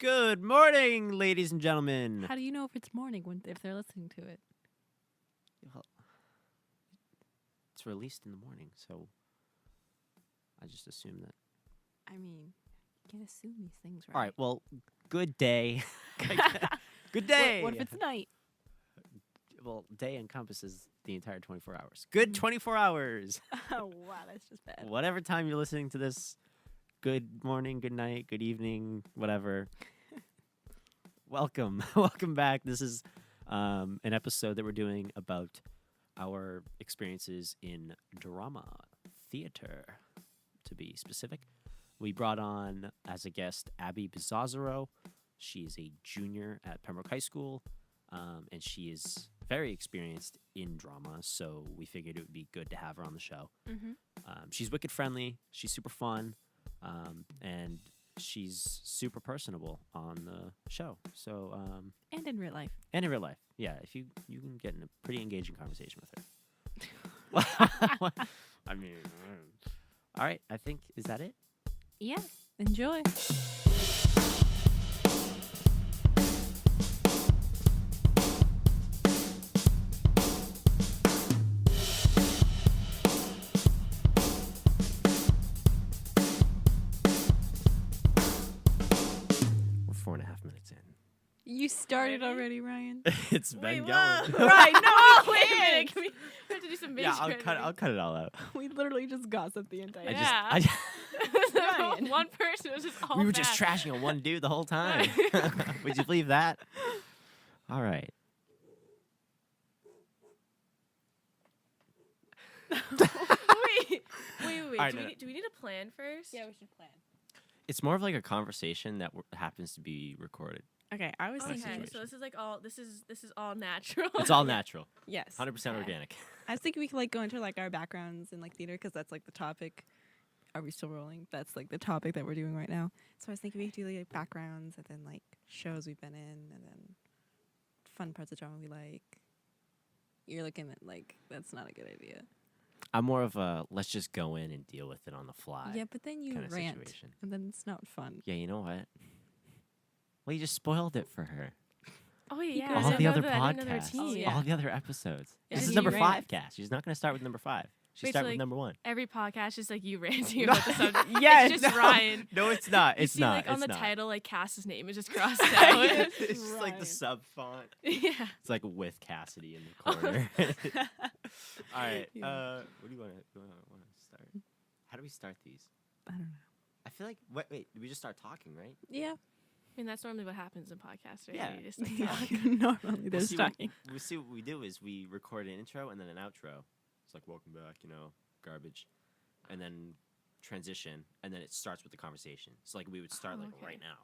Good morning, ladies and gentlemen. How do you know if it's morning if they're listening to it? Well, it's released in the morning, so I just assume that. I mean, you can't assume these things, right? All right, well, good day. Good day. What if it's night? Well, day encompasses the entire 24 hours. Good 24 hours. Oh, wow, that's just bad. Whatever time you're listening to this, good morning, good night, good evening, whatever. Welcome. Welcome back. This is an episode that we're doing about our experiences in drama theater, to be specific. We brought on as a guest Abby Bizzozero. She is a junior at Pembroke High School, and she is very experienced in drama, so we figured it would be good to have her on the show. Mm-hmm. She's wicked friendly. She's super fun, and she's super personable on the show. So And in real life. and in real life, yeah. If you can get in a pretty engaging conversation with her. I mean, all right. I think is that it. Yeah, enjoy. We're 4.5 minutes in. You started already, Ryan. It's been going. Right, no, Wait a wait minute. Can we have to do some Yeah, basic I'll cut it all out. We literally just gossiped the entire I Yeah. just Ryan. One person was just all we were bad. just trashing on one dude the whole time. Would you believe that? All right. Wait. right, do, no, we, do we need a plan first? Yeah, we should plan. It's more of like a conversation that happens to be recorded. Okay, I was Okay. thinking. So this is like all. This is all natural. It's all natural, Yes. 100% organic. I was thinking we could like go into like our backgrounds in like theater because that's like the topic. Are we still rolling? That's like the topic that we're doing right now. So I was thinking we could do like backgrounds and then like shows we've been in and then fun parts of drama we like. You're looking at like that's not a good idea. I'm more of a let's just go in and deal with it on the fly. Yeah, but then you kinda rant situation. and then it's not fun. Yeah, you know what? Well, you just spoiled it for her. Oh yeah. Because I All didn't the know other that. I didn't know their podcasts, team. Oh, yeah. all the other episodes. Yeah, This is you number rant. 5 cast. She's not going to start with number 5. She'll Wait, start so, with like, number 1. Every podcast is like you ranting No. about the subject. Yes, It's just no. Ryan. No, it's not. You It's see, not. like on it's the not. title, like Cass's name is just crossed out. it's just like the Right. sub font. Yeah. It's like with Cassidy in the corner. All right. Yeah. What do you want to start? How do we start these? I don't know. I feel like wait. We just start talking, right? Yeah. I mean, that's normally what happens in podcasts, right? Yeah. You just like, Yeah. talk. Normally there's see talking. We see what we do is we record an intro and then an outro. It's like welcome back, garbage, and then transition, and then it starts with the conversation. So like we would start Oh, like okay. right now,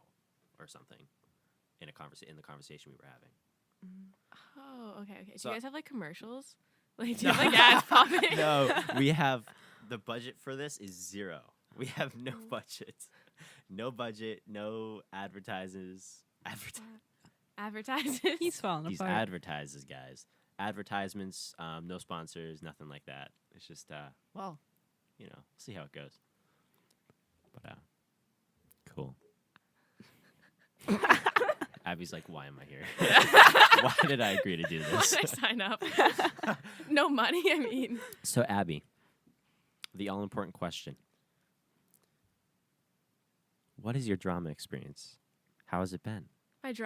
or something, in the conversation we were having. Oh, okay. Do So- you guys have like commercials? Like, do you have like ads popping? No, we have the budget for this is 0. We have no budget. No budget, no advertisers. Advertises. He's falling These apart. advertises, guys. Advertisements, no sponsors, nothing like that. It's just, well, see how it goes. But, cool. Abby's like, why am I here? Why did I agree to do Why this? did I sign up? No money. I mean, So, Abby, the all-important question. What is your drama experience? How has it been?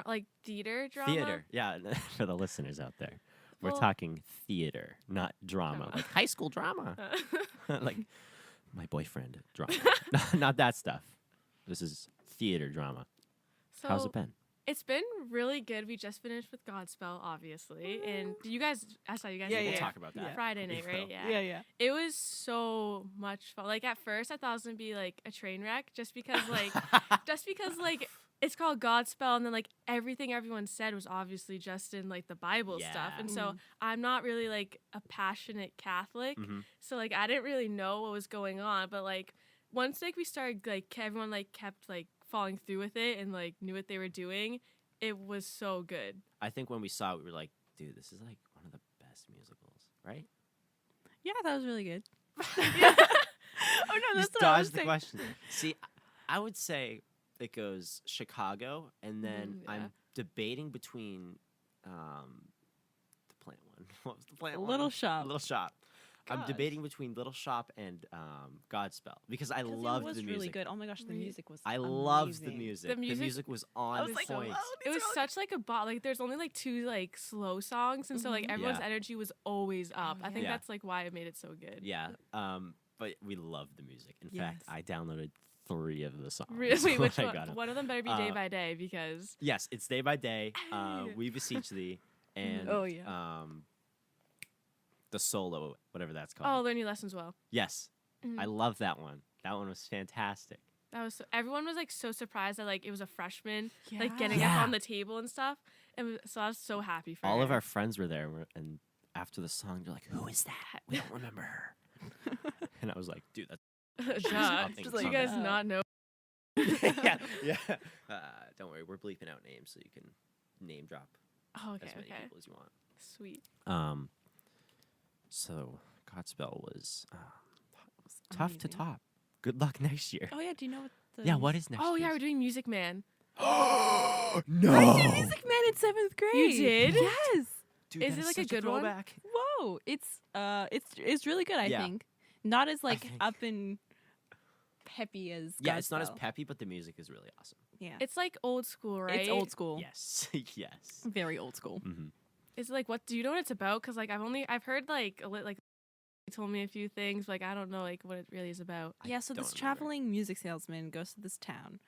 like theater drama. Theater. Yeah, for the listeners out there. We're Well- talking theater, not drama. Drama. Like high school drama. Uh, Like my boyfriend drama. Not that stuff. This is theater drama. so How's it been? It's been really good. We just finished with Godspell, obviously, and you guys. I saw you guys. Yeah, there We'll yeah. talk about that. Friday We night, right? will. Yeah. Yeah. It was so much fun. Like at first, I thought it was gonna be like a train wreck, just because like it's called Godspell, and then like everything everyone said was obviously just in like the Bible stuff, Yeah. and so I'm not really like a passionate Catholic, Mhm. so like I didn't really know what was going on, but like once like we started like everyone like kept like following through with it and like knew what they were doing, it was so good. I think when we saw it, we were like, dude, this is like one of the best musicals, right? Yeah, that was really good. Yeah. Oh no, that's Just what I was dodge the saying. question. See, I would say it goes Chicago, and then yeah. I'm debating between the plant one. What was the plant one? Little Shop. Little Shop. I'm Gosh. debating between Little Shop and Godspell because I 'Cause loved it was the music. really good. Oh my gosh, the Re- music was I loved the amazing. music. The The music- music was on I was like, point. "Wow, It was such like a like there's only like 2 like slow songs, and so like Mhm. everyone's Yeah. energy was always up. I think yeah. that's like why it made it so good. Yeah. But we loved the music. In fact, Yes. I downloaded 3 of the songs. Really, which when I one? got 'em. One of them better be Day Uh, by Day because Yes, it's Day by Day. We beseech thee, and Oh, yeah. the solo, whatever that's oh, called. Learn Your Lessons Well. Yes, Mhm. I love that one. That one was fantastic. That was everyone was like so surprised that like it was a freshman like getting Yeah. up on the table and stuff, and so I was so happy for All her. of our friends were there, and after the song, they're like, "Who is that? We don't remember her." And I was like, "Dude, that's Duh. Just Do like, you guys uh, not know? yeah, yeah." Don't worry, we're bleeping out names so you can name drop Oh, okay, as many okay, people as you want. sweet. So Godspell was tough to Amazing. top. Good luck next year. Oh yeah, do you know what the Yeah, what is next? Oh yeah, we're year's? doing Music Man. no. Music Man in 7th grade. You did? Yes. Dude, Is that it like a such good one? throwback. Whoa. It's really good, I Yeah. think. Not as like think- up and peppy as Yeah, it's not as Godspell. peppy, but the music is really awesome. Yeah. It's like old school, right? It's old school. Yes, yes. Very old school. Mm-hmm. Is it like what? Do you know what it's about? Because like I've heard like like he told me a few things, but, like I don't know like what it really is about. I Yeah, so don't this remember. traveling music salesman goes to this town.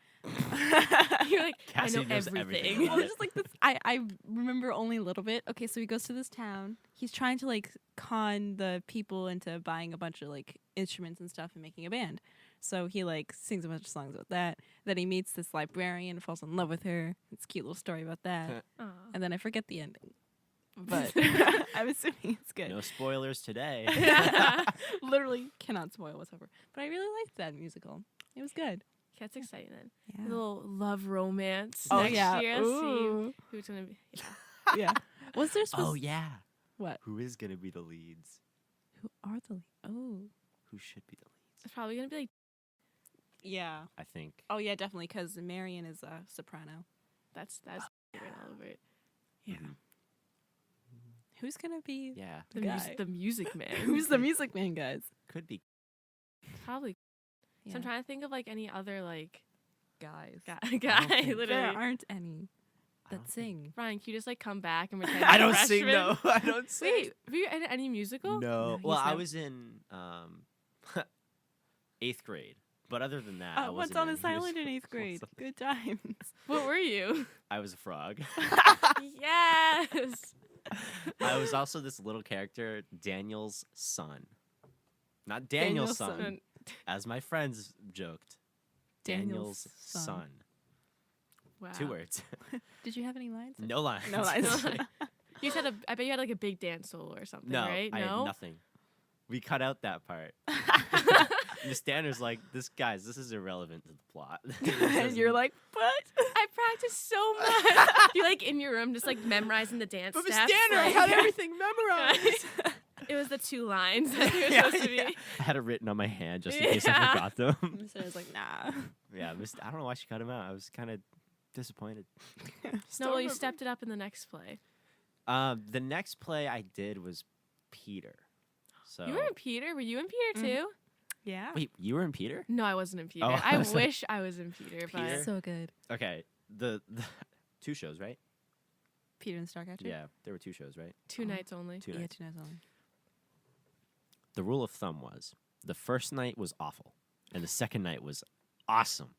You're like Cassie I know knows everything. everything. Well, it's just like this. I remember only a little bit. Okay, so he goes to this town. He's trying to like con the people into buying a bunch of like instruments and stuff and making a band. So he like sings a bunch of songs about that. Then he meets this librarian, falls in love with her. It's a cute little story about that. Aw. And then I forget the ending. But I'm assuming it's good. No spoilers today. Literally cannot spoil whatsoever. But I really liked that musical. It was good. That's exciting then. Yeah. A little love romance Oh next yeah. year. See Ooh. who's gonna be. Yeah. Yeah. Was there supposed Oh yeah. what? Who is gonna be the leads? Who are the Oh. Who should be the leads? It's probably gonna be like Yeah. I think. Oh yeah, definitely because Marion is a soprano. that's written all over it. Yeah. Mhm. Who's gonna be Yeah. The, guy? the music man. Who's the music man, guys? Could be. Probably. Yeah. So I'm trying to think of like any other like guys. guy think- There literally. aren't any I that don't sing. Ryan, can you just like come back and pretend? I you're a don't sing freshman? though. I don't sing. Wait, were you in any musical? No. No, Well, he's I not. was in 8th grade, but other than that, I Once wasn't on in a silent in musicals. 8th grade. Good times. What were you? I was a frog. Yes. I was also this little character, Daniel's son. Not Daniel's Daniel's son, son. as my friends joked. Daniel's son. Wow. 2 words. Did you have any lines? No lines. No lines. You just had a. I bet you had like a big dance solo or something, No, right? I had No. nothing. We cut out that part. Miss Danner's like, this is irrelevant to the plot. And you're like, what? I practiced so much. You're like in your room, just like memorizing the dance but Miss steps. Danner, I like- had everything memorized. It was the 2 lines that you were Yeah, supposed to be. yeah. I had it written on my hand just in case I Yeah. forgot them. So I was like, nah. Yeah, I don't know why she cut him out. I was kind of disappointed. No, well, you stepped it up in the next play. The next play I did was Peter. So You were in Peter. Were you in Peter Mhm. too? Yeah. wait, you were in Peter? No, I wasn't in Peter. Oh, I I was like, wish I was in Peter, but Peter? So good. Okay, the 2 shows, right? Peter and Starcatcher? Yeah, there were 2 shows, right? 2 nights only. 2 Yeah, nights. 2 nights only. The rule of thumb was the first night was awful, and the second night was awesome.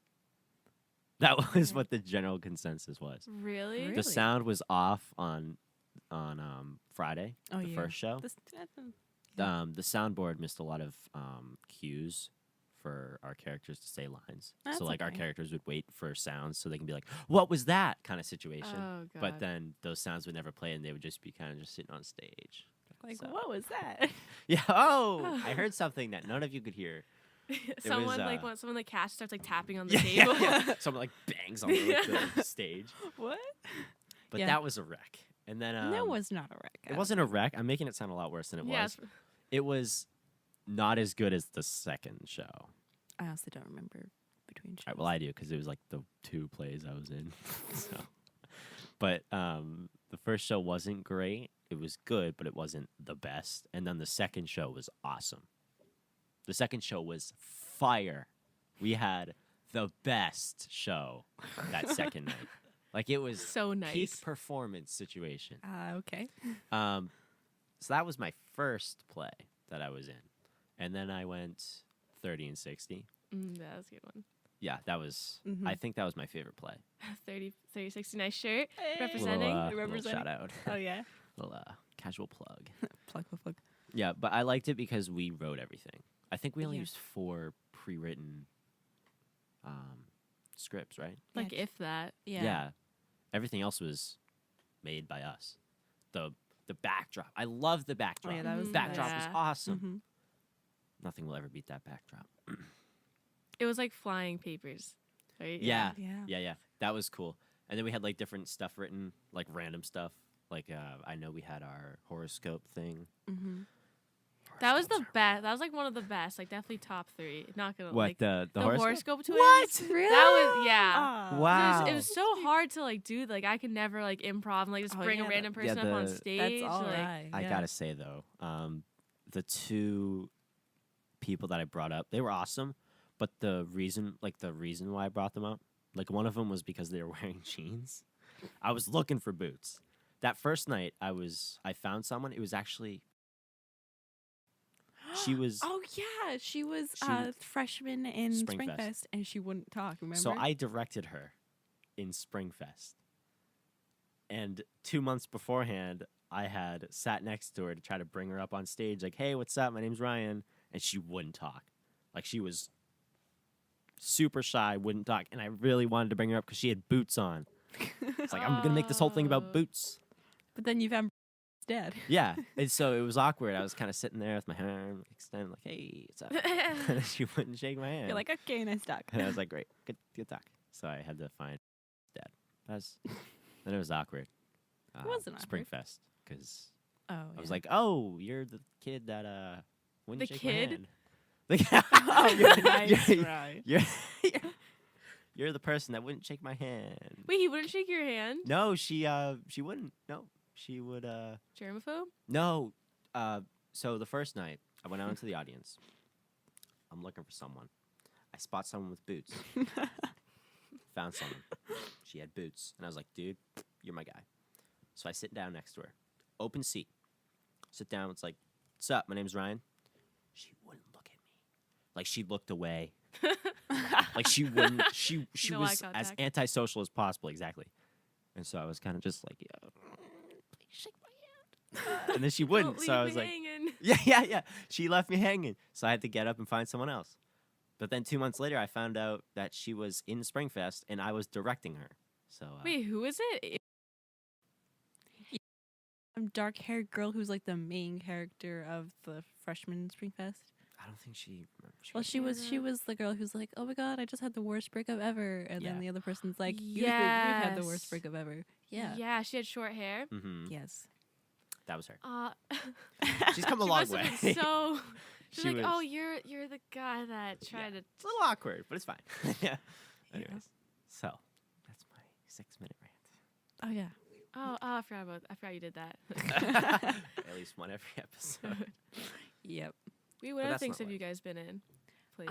That was what the general consensus was. Really? Really? The sound was off on Friday, Oh, the yeah. first show. This, The soundboard missed a lot of cues for our characters to say lines. That's So like our okay. characters would wait for sounds so they can be like, "What was that?" kind of situation. Oh god. But then those sounds would never play, and they would just be kind of just sitting on stage. like, So- what was that? Yeah. Oh, I heard something that none of you could hear. someone was, like uh, when someone like Cash starts like tapping on the Yeah, table. yeah. Someone like bangs on the stage. What? But Yeah. that was a wreck. And then that was not a wreck. it wasn't a wreck. I'm making it sound a lot worse than it Yes. was. It was not as good as the second show. I honestly don't remember the between shows. All right, well, I do because it was like the 2 plays I was in. So, but the first show wasn't great. It was good, but it wasn't the best. And then the second show was awesome. The second show was fire. We had the best show that second night. Like it was So nice. peak performance situation. Okay. So that was my first play that I was in. And then I went 30 and 60. That was a good one. Yeah, that was, Mhm. I think that was my favorite play. 30, 60, nice shirt. Hey. Representing. Little Representing. shout out. Oh yeah. Little casual plug. Plug. Yeah, but I liked it because we wrote everything. I think we only Yeah. used 4 pre-written scripts, right? Like, Yeah. if that. Yeah. Everything else was made by us. The backdrop. I love the backdrop. Oh, yeah, that was the the backdrop was best. awesome. Mhm. Nothing will ever beat that backdrop. It was like flying papers, right? Yeah. Yeah. Yeah. That was cool. And then we had like different stuff written, like random stuff. Like I know we had our horoscope thing. Mm-hmm. That was the Horoscopes are- best. That was like one of the best. Like definitely top 3. Not gonna What like the the horoscope? horoscope twins. What? Really? That was yeah. Ah. Wow. It was so hard to like do. Like I could never like improv and like just Oh, bring yeah, a random yeah, person up on the- stage. That's all like, right. I yeah. gotta say though, the 2 people that I brought up, they were awesome. But the reason why I brought them up, like one of them was because they were wearing jeans. I was looking for boots. That first night, I found someone. It was actually she was. Oh yeah, she was She was- freshman in Springfest. Springfest, and she wouldn't talk. Remember? So I directed her in Springfest. And 2 months beforehand, I had sat next to her to try to bring her up on stage, like, "Hey, what's up? My name's Ryan," and she wouldn't talk. Like she was super shy, wouldn't talk, and I really wanted to bring her up because she had boots on. It's like I'm gonna make this whole thing about Oh. boots. But then you found dead. Yeah, and so it was awkward. I was kind of sitting there with my arm extended, like, "Hey, what's up?" And she wouldn't shake my hand. You're like, okay, nice talk. And I was like, "Great, good talk." So I had to find dad. Then it was awkward. wasn't awkward. Springfest because Oh, I was like, "Oh, you're the kid that wouldn't The shake my kid? hand." Like, oh, you're, nice, you're, right? you're the person that wouldn't shake my hand. Wait, he wouldn't shake your hand? No, she wouldn't. No, she would. Germaphobe? No. So the first night, I went out into the audience. I'm looking for someone. I spot someone with boots. Found someone. She had boots, and I was like, "Dude, you're my guy." So I sit down next to her. Open seat. Sit down. It's like, "What's up? My name's Ryan." She wouldn't look at me. Like she looked away. Like she wouldn't. She No was eye as contact. antisocial as possible. Exactly. And so I was kind of just like, "Yeah, please shake my hand." And then she wouldn't. Don't So I leave was me like, hanging. yeah. She left me hanging. So I had to get up and find someone else. But then 2 months later, I found out that she was in Springfest and I was directing her. So Wait, who is it? Dark-haired girl who's like the main character of the freshman Springfest. I don't think she remembers. Well, she was the girl who's like, "Oh my god, I just had the worst breakup ever," and Yeah. then the other person's like, "You've had the worst Yes. breakup ever." Yeah. Yeah, she had short hair. Mm-hmm. Yes. That was her. Mm-hmm. She's come a she long must way. have been so. She's She like, was- "Oh, you're the guy that tried to." It's a little awkward, but it's fine. Yeah. Yeah. Anyways, so that's my 6-minute rant. Oh yeah. Oh, I forgot you did that. At least one every episode. Yep. Wait, what But other that's things not have what- you guys been in? Please.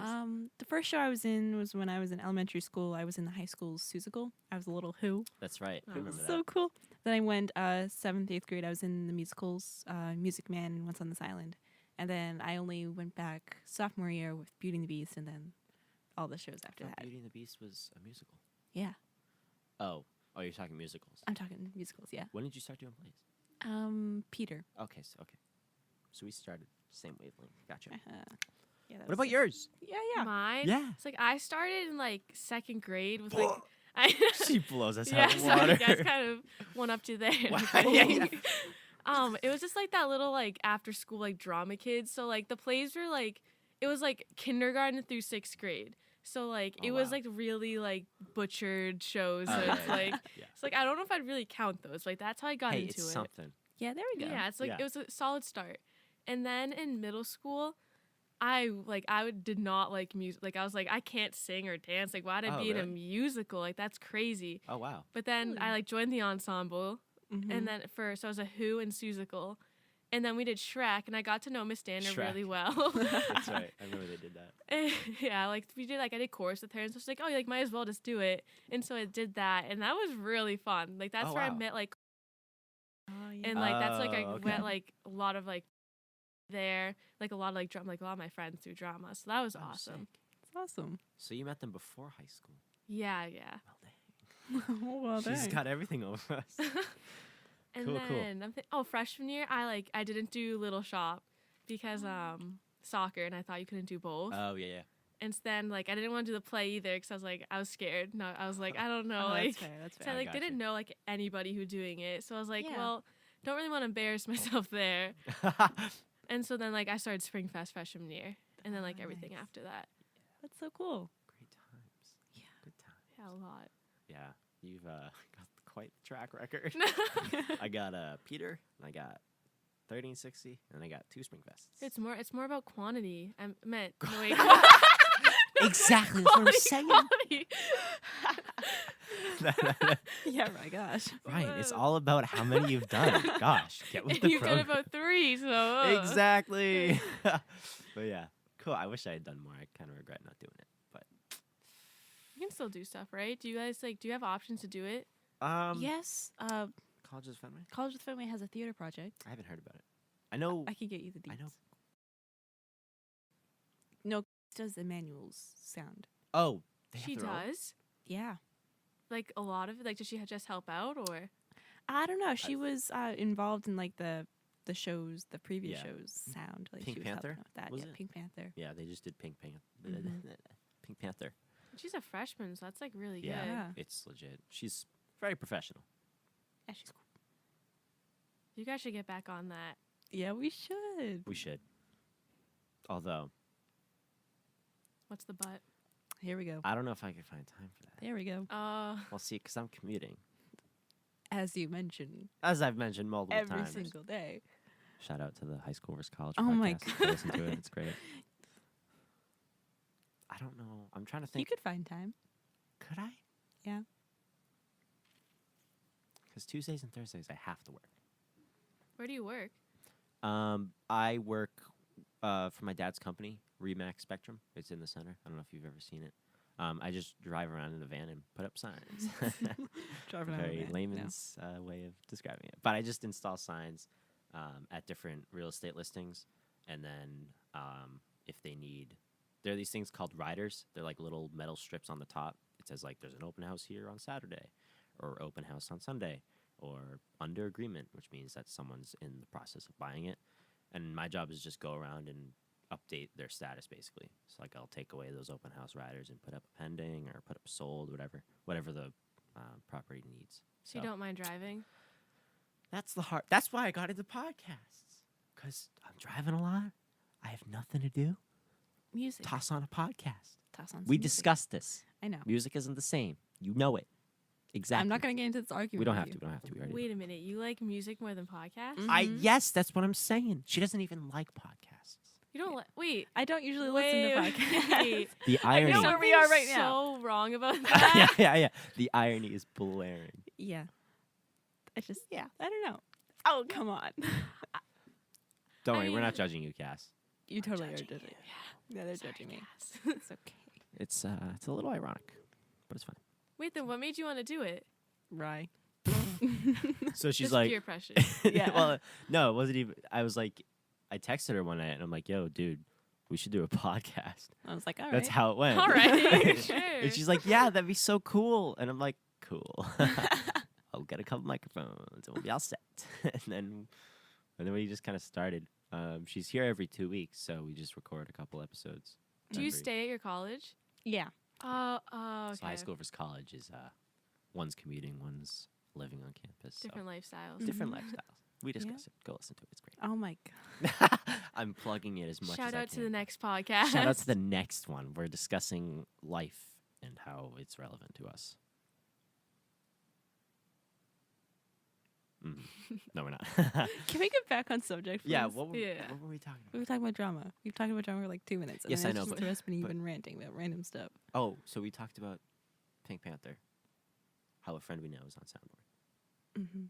The first show I was in was when I was in elementary school. I was in the high school musical. I was a little who. That's right. I Oh. remember So that. cool. Then I went 7th, 8th grade. I was in the musicals, Music Man and Once on This Island. And then I only went back sophomore year with Beauty and the Beast, and then all the shows after Oh, that. Beauty and the Beast was a musical. Yeah, Oh, you're talking musicals. I'm talking musicals. Yeah. When did you start doing plays? Peter. Okay, so we started same wavelength. Gotcha. Yeah. What about yours? Yeah. Mine. Yeah. It's like I started in like 2nd grade with like. I, She blows us yeah, out of sorry, water. guys, kind of went up to there. Wow, yeah. It was just like that little like after school like drama kids. So like the plays were like it was like kindergarten through 6th grade. So like Oh, it was wow. like really like butchered shows. So Oh, yeah, it's yeah, like yeah. it's like I don't know if I'd really count those. Like that's how I got Hey, into it's it. something. Yeah. There we go. Yeah, it's like Yeah. it was a solid start. And then in middle school, did not like music. Like I was like, I can't sing or dance. Like why'd I be in a really? musical? Like that's crazy. Oh wow. But then I Really? like joined the ensemble, and then so I was a Who and Susical, and then we did Shrek, and I got to know Miss Danner Shrek. really well. That's right. I remember they did that. Yeah, like we did, like I did chorus with her, and so she's like, oh, you like might as well just do it, and so I did that, and that was really fun. Like that's Oh, where I wow. met like, Oh, yeah. and like that's like I Oh, okay. met like a lot of like there, like a lot of like drama, like a lot of my friends through drama, so that was Oh, awesome. sick. It's awesome. So you met them before high school. Yeah, yeah. Well, Well, dang. She's dang. got everything over us. And Cool, cool. then freshman year I didn't do Little Shop because soccer, and I thought you couldn't do both. Oh yeah, yeah. And then like I didn't want to do the play either because I was scared. No, I was like I don't know, Oh, like that's fair. That's so fair. I like gotcha. didn't know like anybody who doing it. So I was like, Yeah. well, don't really want to embarrass myself there. And so then like I started Spring Fest freshman year, and then like Oh, everything nice. after that. That's so cool. Great times. Yeah. Good times. Yeah, a lot. Yeah, you've got quite the track record. I got Peter, and I got 1360, and I got 2 Spring Fests. It's more about quantity. I meant no wait. Exactly, that's what I'm Quality, saying. quality. Yeah, my gosh. Right, it's Whoa. all about how many you've done. Gosh, get with the You've done program. about 3, so Exactly. But yeah, cool. I wish I had done more. I kind of regret not doing it. But You can still do stuff, right? Do you guys do you have options to do it? Yes. Colleges Fenway. College with Fenway has a theater project. I haven't heard about it. I know. I can get you the deets. I know. No, does Emmanuel's sound? Oh, they have She their own? does. Yeah. Like a lot of it. Like does she just help out or? I don't know. She was involved in like the shows, the previous Yeah. shows sound. Like Pink she was helping Panther? out with that. Was Yeah, it? Pink Panther. Yeah, they just did Pink Panther. Mhm. Pink Panther. She's a freshman, so that's like really Yeah, good. Yeah. it's legit. She's very professional. Yeah, she's cool. You guys should get back on that. Yeah, we should. We should. Although What's the butt? Here we go. I don't know if I could find time for that. There we go. We'll see, because I'm commuting, As you mentioned, as I've mentioned multiple every times. single day. Shout out to the High School vs. College Oh podcast. my Go listen to it. It's great. I don't know. I'm trying to You think. could find time. Could I? Yeah. Because Tuesdays and Thursdays I have to work. Where do you work? I work for my dad's company, Remax Spectrum. It's in the center. I don't know if you've ever seen it. I just drive around in a van and put up signs. Driving around in a Very van, layman's way of describing it. But I just install signs at different real estate listings, and then if they need, there are these things called riders. They're like little metal strips on the top. It says like there's an open house here on Saturday, or open house on Sunday, or under agreement, which means that someone's in the process of buying it. And my job is just go around and update their status, basically. So like I'll take away those open house riders and put up pending or put up sold, whatever the property needs. So you don't mind driving? That's the hard. That's why I got into podcasts, because I'm driving a lot. I have nothing to do. Music. Toss on a podcast. Toss on some We music. discussed this. I know. Music isn't the same. You know it. Exactly. I'm not going to get into this argument. We don't with have you. to. We don't have to. We already. Wait a minute. You like music more than podcasts? Mhm. Yes, that's what I'm saying. She doesn't even like podcasts. You don't like? Wait. I don't usually Wait, listen to podcasts. wait. The irony. know where we are right Something's now. So wrong about yeah, that. yeah. The irony is blaring. Yeah. I just, yeah, I don't know. Oh, come on. Don't I worry, we're mean- not judging you, Cass. You totally are judging judging. you. Yeah, they're judging me. Yes. It's okay. It's a little ironic, but it's fine. Wait, then what made you want to do it? Right. So she's Just like, peer pressure. Yeah. well, no, it wasn't even. I was like, I texted her one night and I'm like, yo, dude, we should do a podcast. I was like, all right. Oh, That's how it went. All right, sure. And she's like, yeah, that'd be so cool. And I'm like, cool. I'll get a couple microphones and we'll be all set. and then we just kind of started. She's here every 2 weeks, so we just record a couple episodes. Do you every- stay at your college? Yeah. Oh, okay. So high school versus college is one's commuting, one's living on campus. so Different lifestyles. different Mhm. lifestyles. We discuss it. Go listen to it. It's Oh, my God. great. I'm plugging it as much Shout as I out can. to the next podcast. Shout out to the next one. We're discussing life and how it's relevant to us. No, we're not. Can we get back on subject, please? Yeah, what were Yeah. we talking We about? were talking about drama. You've talked about drama for like 2 minutes. And Yes, then I it's know, just but- the rest of you've but- been ranting about random stuff. Oh, so we talked about Pink Panther. How a friend we know is on soundboard. Mm-hmm.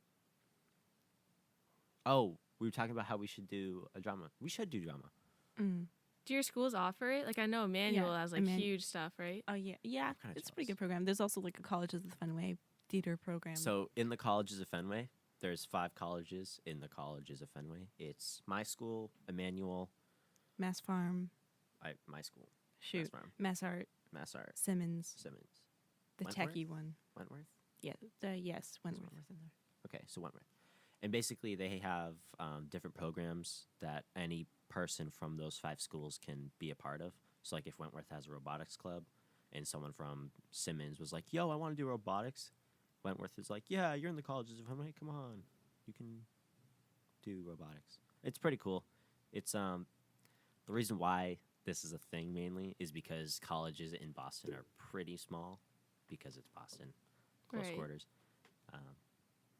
Oh, we were talking about how we should do a drama. We should do drama. Mm. Do your schools offer it? Like I know Emmanuel Yeah, has like Eman- huge stuff, right? Oh yeah, yeah. I'm kinda It's a pretty jealous. good program. There's also like a Colleges of the Fenway theater program. So in the colleges of Fenway, there's 5 colleges in the colleges of Fenway. It's my school, Emmanuel, Mass Farm, my school, shoot, Mass Farm, Mass Art, Mass Art, Simmons, Simmons, the Wentworth? techie one. Wentworth. Yeah, yes, Is Wentworth. Wentworth in there? Okay, so Wentworth. And basically, they have different programs that any person from those 5 schools can be a part of. So, like, if Wentworth has a robotics club and someone from Simmons was like, yo, I want to do robotics, Wentworth is like, yeah, you're in the colleges of Fenway. Come on. You can do robotics. It's pretty cool. It's the reason why this is a thing mainly is because colleges in Boston are pretty small because it's Boston, close Right. quarters.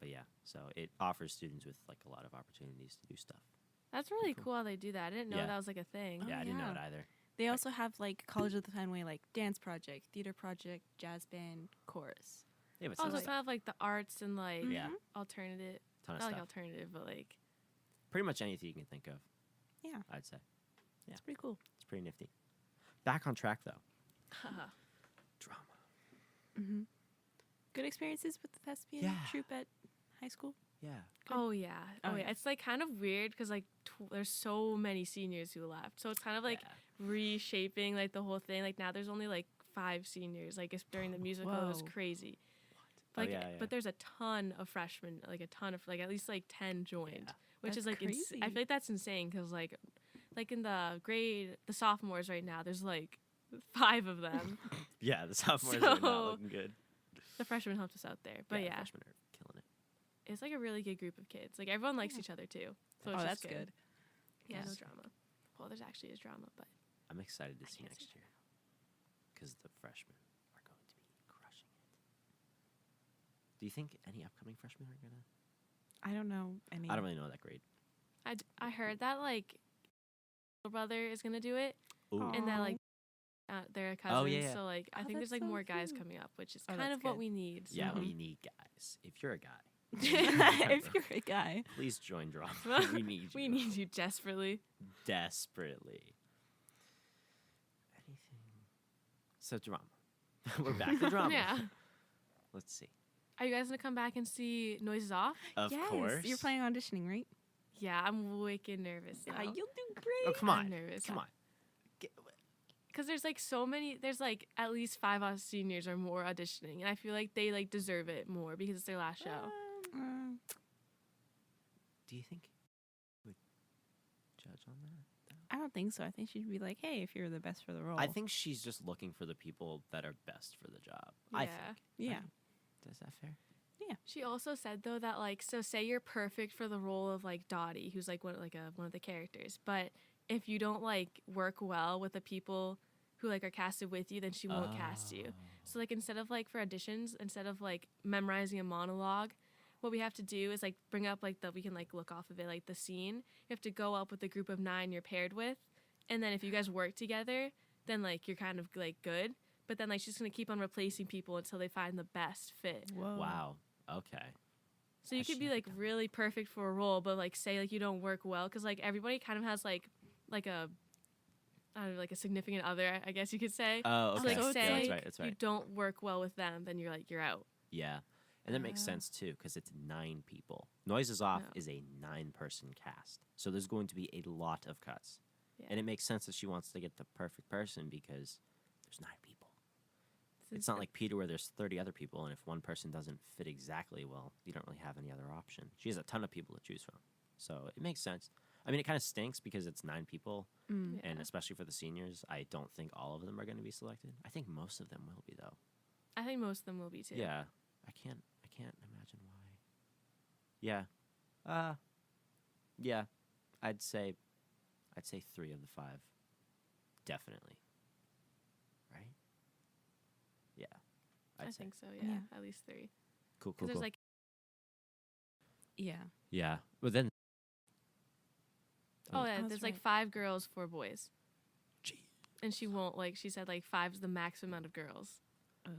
But yeah, so it offers students with like a lot of opportunities to do stuff. That's really Cool. cool how they do that. I didn't know Yeah. that was like a thing. Oh, yeah, I didn't know yeah. it either. They also have like College of the Fenway, like dance project, theater project, jazz band, chorus. Yeah, but Also, it's it's kind of like the arts and like Yeah. alternative, ton of not like stuff. alternative, but like Pretty much anything you can think of, Yeah, I'd say. Yeah. it's pretty cool. It's pretty nifty. Back on track though. Drama. Mm-hmm. Good experiences with the thespian Yeah. troupe at high school. Yeah. Good. oh yeah, Oh, oh yeah. yeah. It's like kind of weird because like there's so many seniors who left, so it's kind of like Yeah. reshaping like the whole thing. Like now there's only like 5 seniors. Like if during the musical it was Whoa. crazy. Oh, Like, yeah, yeah. but there's a ton of freshmen, like a ton of like at least like 10 joined, Yeah. which That's is like I crazy. feel like that's insane because like in the grade the sophomores right now there's like 5 of them. Yeah, the sophomores are not So- looking good. The freshmen helped us out there, but the yeah, freshmen are killing it. it's like a really good group of kids. Like everyone likes Yeah. each other too. Oh, So it's just that's good. Yeah, no Yes. drama. Well, there's actually is drama, but I'm excited to see can't see next year because the freshmen are going to be crushing it. Do you think any upcoming freshmen are gonna? I don't know any. I don't really know that grade. I heard that like little brother is gonna do it, Ooh. and that Aw. like they're cousins. Oh, yeah. So like I Oh, think there's that's like so more guys cute. coming up, which is Oh, kind that's of what good. we need. Yeah, Mhm. we need guys. If you're a guy, if you're a guy. please join drama. We need you. We need you desperately. desperately. Anything. So drama. We're back to drama. Yeah. Let's see. Are you guys gonna come back and see Noises Off? Of yes, course. You're planning on auditioning, right? Yeah, I'm wicked nervous. Yeah, though. you'll do great. Oh, come I'm on. nervous. Come on. Because there's like so many. There's like at least 5 of us seniors or more auditioning, and I feel like they like deserve it more because it's their last show. Do you think you would judge on that? I don't think so. I think she'd be like, "Hey, if you're the best for the role." I think she's just looking for the people that are best for the job. I Yeah. think. Yeah. Right? Is that fair? She also said though that like so say you're perfect for the role of like Dottie, who's like one of the characters, but if you don't like work well with the people who like are casted with you, then she won't cast you. So like instead of like for auditions, instead of like memorizing a monologue, what we have to do is like bring up like we can like look off of it like the scene. You have to go up with the group of 9 you're paired with, and then if you guys work together, then like you're kind of like good. But then like she's gonna keep on replacing people until they find the best fit. Whoa. Wow. Okay. So you Has could she be ever like done really perfect for a role, but like say like you don't work well because like everybody kind of has like a I don't know, like a significant other, I guess you could say. Oh, So okay. like So say yeah, that's right. That's you right. don't work well with them, then you're out. Yeah. And that makes Ah. sense too, because it's 9 people. Noises Off Yeah. is a 9-person cast. So there's going to be a lot of cuts. Yeah. And it makes sense that she wants to get the perfect person because there's 9 people. It's not like Peter where there's 30 other people, and if one person doesn't fit exactly, well, you don't really have any other option. She has a ton of people to choose from. So it makes sense. I mean, it kind of stinks because it's 9 people, Mm. Yeah. and especially for the seniors, I don't think all of them are going to be selected. I think most of them will be, though. I think most of them will be too. Yeah. I can't imagine why. Yeah. Yeah. I'd say 3 of the 5. Definitely. Right? Yeah. I I'd say. think so. Yeah, Yeah. at least 3. Cool, Because cool, there's cool. like Yeah. Yeah. But then. Oh, yeah, that's there's right. like 5 girls, 4 boys. Gee. And she won't, like, she said, like, 5's the max amount of girls. Oh.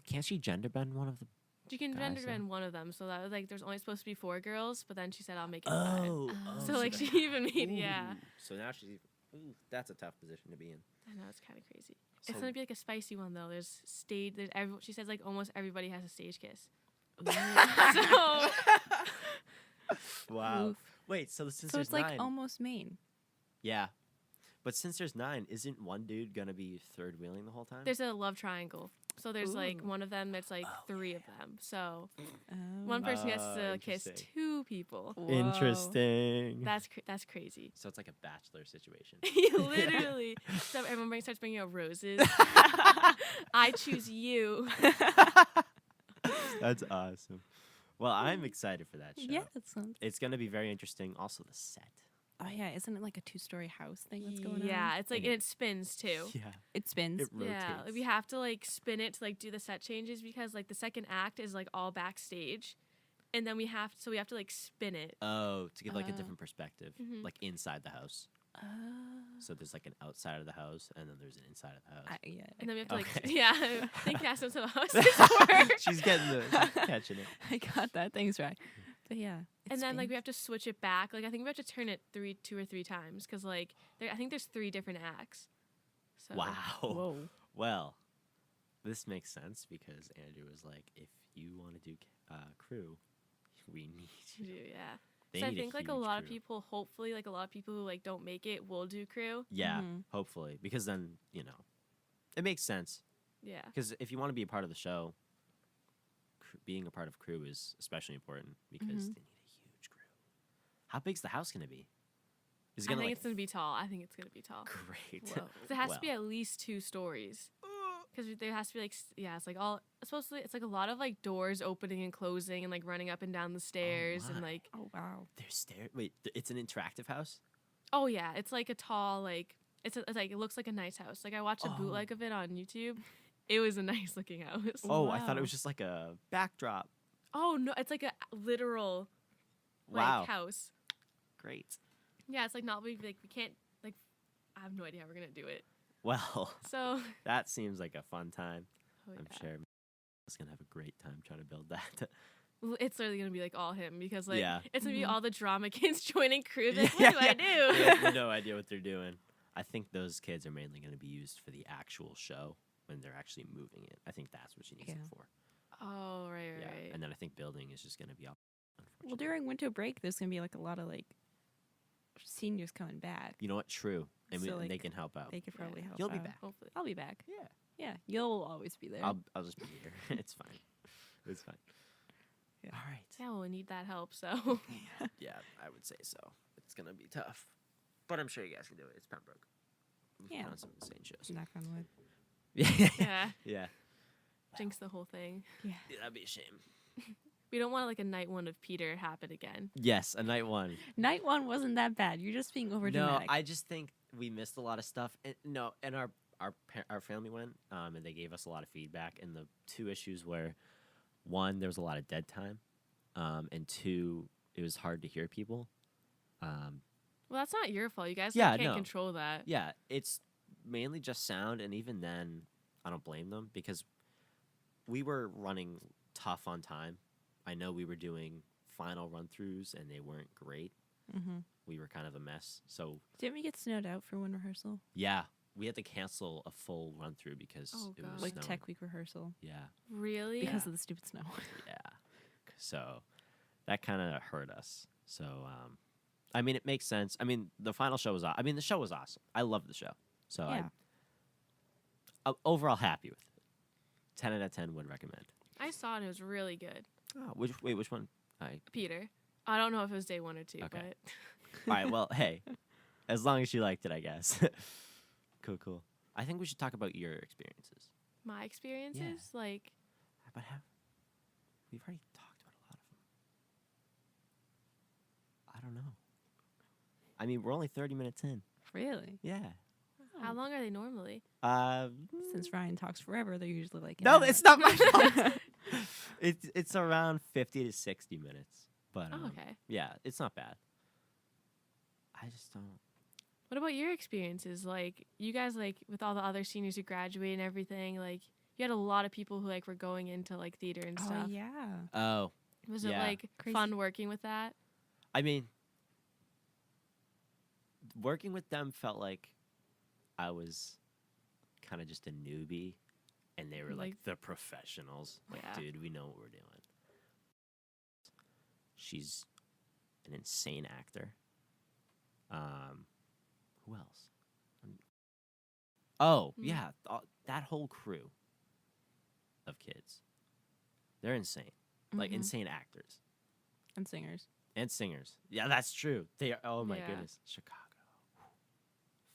Can't she gender bend one of the? She can Guys, gender though. bend one of them. So that was, like, there's only supposed to be 4 girls, but then she said, I'll make it 5. Oh. So, like, she even made, yeah. So now she's. Ooh, that's a tough position to be in. I know, it's kind of crazy. So- It's going to be, like, a spicy one, though. There's stage, she says, like, almost everybody has a stage kiss. So, Wow. Oof. Wait. So since So there's it's like 9, almost Maine. yeah. But since there's 9, isn't one dude gonna be third wheeling the whole time? there's a love triangle. So there's, like, Ooh. one of them that's, like, Oh, 3 of them. So Oh. one person gets to kiss interesting. 2 people. Whoa. Interesting. That's crazy. So it's like a bachelor situation. Literally. So everyone starts bringing out roses. I choose you. That's awesome. Well, I'm excited for that show. Yeah, that sounds. It's gonna be very interesting. Also, the set. Oh yeah, isn't it like a 2-story house thing that's going on? Yeah, it's like, And- and it spins too. Yeah. It spins. It rotates. Yeah, like we have to like spin it to like do the set changes because like the second act is like all backstage, and then we have to like spin it. Oh, to give like a Oh. different perspective, Mhm. like inside the house. Oh. So there's like an outside of the house, and then there's an inside of the house. Yeah. And then we have to like, Okay. yeah, I think that's how the houses work. She's getting the she's catching it. I got that. Thanks, right. But yeah. And then like we have to switch it back. Like I think we have to turn it 2 or 3 times because like I think there's 3 different acts. So Wow. Whoa. Well, this makes sense because Andrew was like, if you want to do crew, we need we you. do, yeah. They So I need think like a huge lot of crew. people, hopefully, like a lot of people who like don't make it will do crew. Yeah, Mhm. hopefully, because then it makes sense. Yeah. Because if you want to be a part of the show, being a part of crew is especially important because they need a huge crew. How big's the house gonna be? Is it I gonna think like it's gonna be tall. I think it's gonna be tall. great? Whoa. 'Cause it has to be Well. at least 2 stories. Because there has to be like it's like all supposedly it's like a lot of like doors opening and closing and like running up and down the stairs and my. like Oh wow. There's stairs. Wait, it's an interactive house. oh yeah, it's like a tall like it's like it looks like a nice house. Like I watched a bootleg of it on YouTube. It was a nice looking house. Oh, I thought it Wow. was just like a backdrop. Oh no, it's like a literal like Wow, house. great. Yeah, it's like not we can't like I have no idea how we're gonna do it. Well, So that seems like a fun time. oh, I'm yeah. sure it's gonna have a great time trying to build that. It's literally gonna be like all him because like Yeah. it's gonna be Mhm. all the drama kids joining crew. Like, Yeah, what do I do? They have no idea what they're doing. I think those kids are mainly going to be used for the actual show when they're actually moving it. I think that's what she needs them Yeah. for. Oh right, Yeah, right. and then I think building is just going to be up. Well, Unfortunately, during winter break, there's gonna be like a lot of like seniors coming back. you know what? True, and, So, and they like, can help out. They could Yeah. probably help. You'll be out. back. Hopefully. I'll be back. Yeah, Yeah, you'll always be there. I'll just be here. It's fine. It's fine. Yeah. All right. Yeah, we'll need that help. So Yeah, I would say so. It's going to be tough, but I'm sure you guys can do it. It's Pembroke. We've Yeah. been on some insane shows. Knock on wood. Yeah. yeah, Yeah. jinx the whole thing. Yeah. That'd be a shame. We don't want like a night one of Peter happen again. Yes, a night one. Night one wasn't that bad. You're just being over No, dramatic. I just think we missed a lot of stuff. And our family went, and they gave us a lot of feedback. And the 2 issues were, 1, there was a lot of dead time, and 2, it was hard to hear people. Well, that's not your fault. You guys Yeah, like, can't no. control that. Yeah, it's mainly just sound, and even then, I don't blame them because we were running tough on time. I know we were doing final run-throughs, and they weren't great. Mm-hmm. We were kind of a mess. So Didn't we get snowed out for one rehearsal? yeah, we had to cancel a full run-through because Oh, it God. was Like snowing. tech week rehearsal Yeah. Really? because of the stupid snow. Yeah. So that kind of hurt us. So, I mean, it makes sense. I mean, the final show was, the show was awesome. I loved the show. So Yeah. I'm overall happy with it. 10 out of 10 would recommend. I saw it. And it was really good. Oh, which one? Peter. I don't know if it was day 1 or 2, Okay. but All right. Well, hey, as long as you liked it, I guess. Cool. I think we should talk about your experiences. my experiences, like But we've already talked about a lot of them. I don't know. I mean, we're only 30 minutes in. Really? Yeah. how long are they normally? Since Ryan talks forever, they're usually like No, an it's not my fault. It's around 50 to 60 minutes. But Oh, okay. yeah, it's not bad. I just don't. What about your experiences? Like, you guys, like, with all the other seniors who graduated and everything, like, you had a lot of people who, like, were going into, like, theater and Oh stuff. yeah. Oh, Was it, yeah. like, Crazy. fun working with that? I mean, working with them felt like I was kind of just a newbie, and they were like Like- the professionals. Like, Yeah. dude, we know what we're doing. She's an insane actor. Who else? Oh, Hmm. yeah, that whole crew of kids. They're insane. Like, Mhm. insane actors. And singers. And singers. Yeah, that's true. They are, oh my Yeah. goodness. Chicago.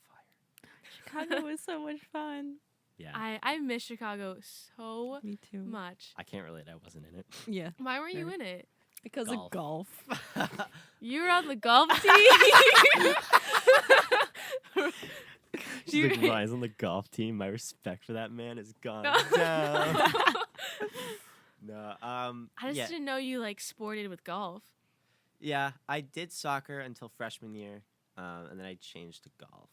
Fire. Chicago was so much fun. Yeah. I miss Chicago so Me too. much. I can't relate. I wasn't in it. Yeah. Why weren't you Very- in it? Because Golf. of golf. You were on the golf team? She's like, Ryan's on the golf team. My respect for that man is gone No. down. No. I just Yeah. didn't know you, like, sported with golf. Yeah, I did soccer until freshman year, and then I changed to golf.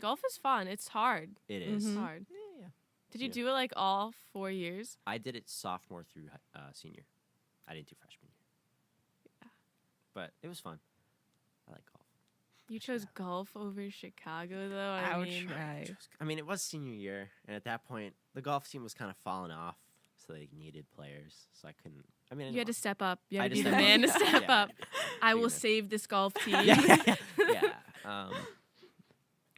Golf is fun. It's hard. It is. It's Mhm. hard. Yeah. Did you Yeah. do it, like, all 4 years? I did it sophomore through senior. I didn't do freshman year. Yeah. But it was fun. I like golf. You chose golf over Chicago, though. I would mean, try. I mean, it was senior year, and at that point, the golf team was kind of falling off, so they needed players. So I couldn't. I mean, you had to step up. You I had to just be the stepped man to up. step Yeah, up. I will big man. save this golf team. Yeah.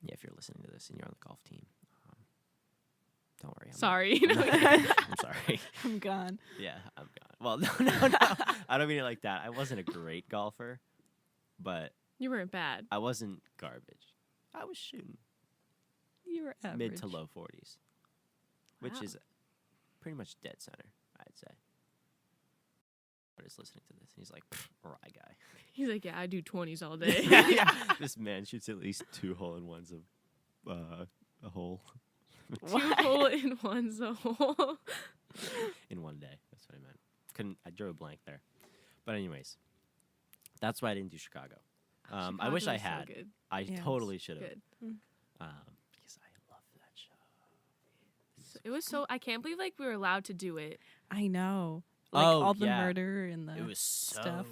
Yeah, if you're listening to this and you're on the golf team, don't worry. Sorry. I'm sorry. I'm gone. Yeah, I'm gone. Well, no. I don't mean it like that. I wasn't a great golfer, but You weren't bad. I wasn't garbage. I was shooting You were average. mid to low 40s, which Wow. is pretty much dead center, I'd say. But he's listening to this, and he's like, "Rye guy." He's like, yeah, I do 20s all day. This man shoots at least 2 hole-in-ones of a hole Two hole in one's a hole. in one day. That's what I meant. I drew a blank there. But anyways, that's why I didn't do Chicago. I wish I Chicago was so had. good. I Yes. totally should have. Good. Because I love that show. So it was so. I can't believe like we were allowed to do it. I know. Like Oh, all the yeah. murder and the It was so. stuff.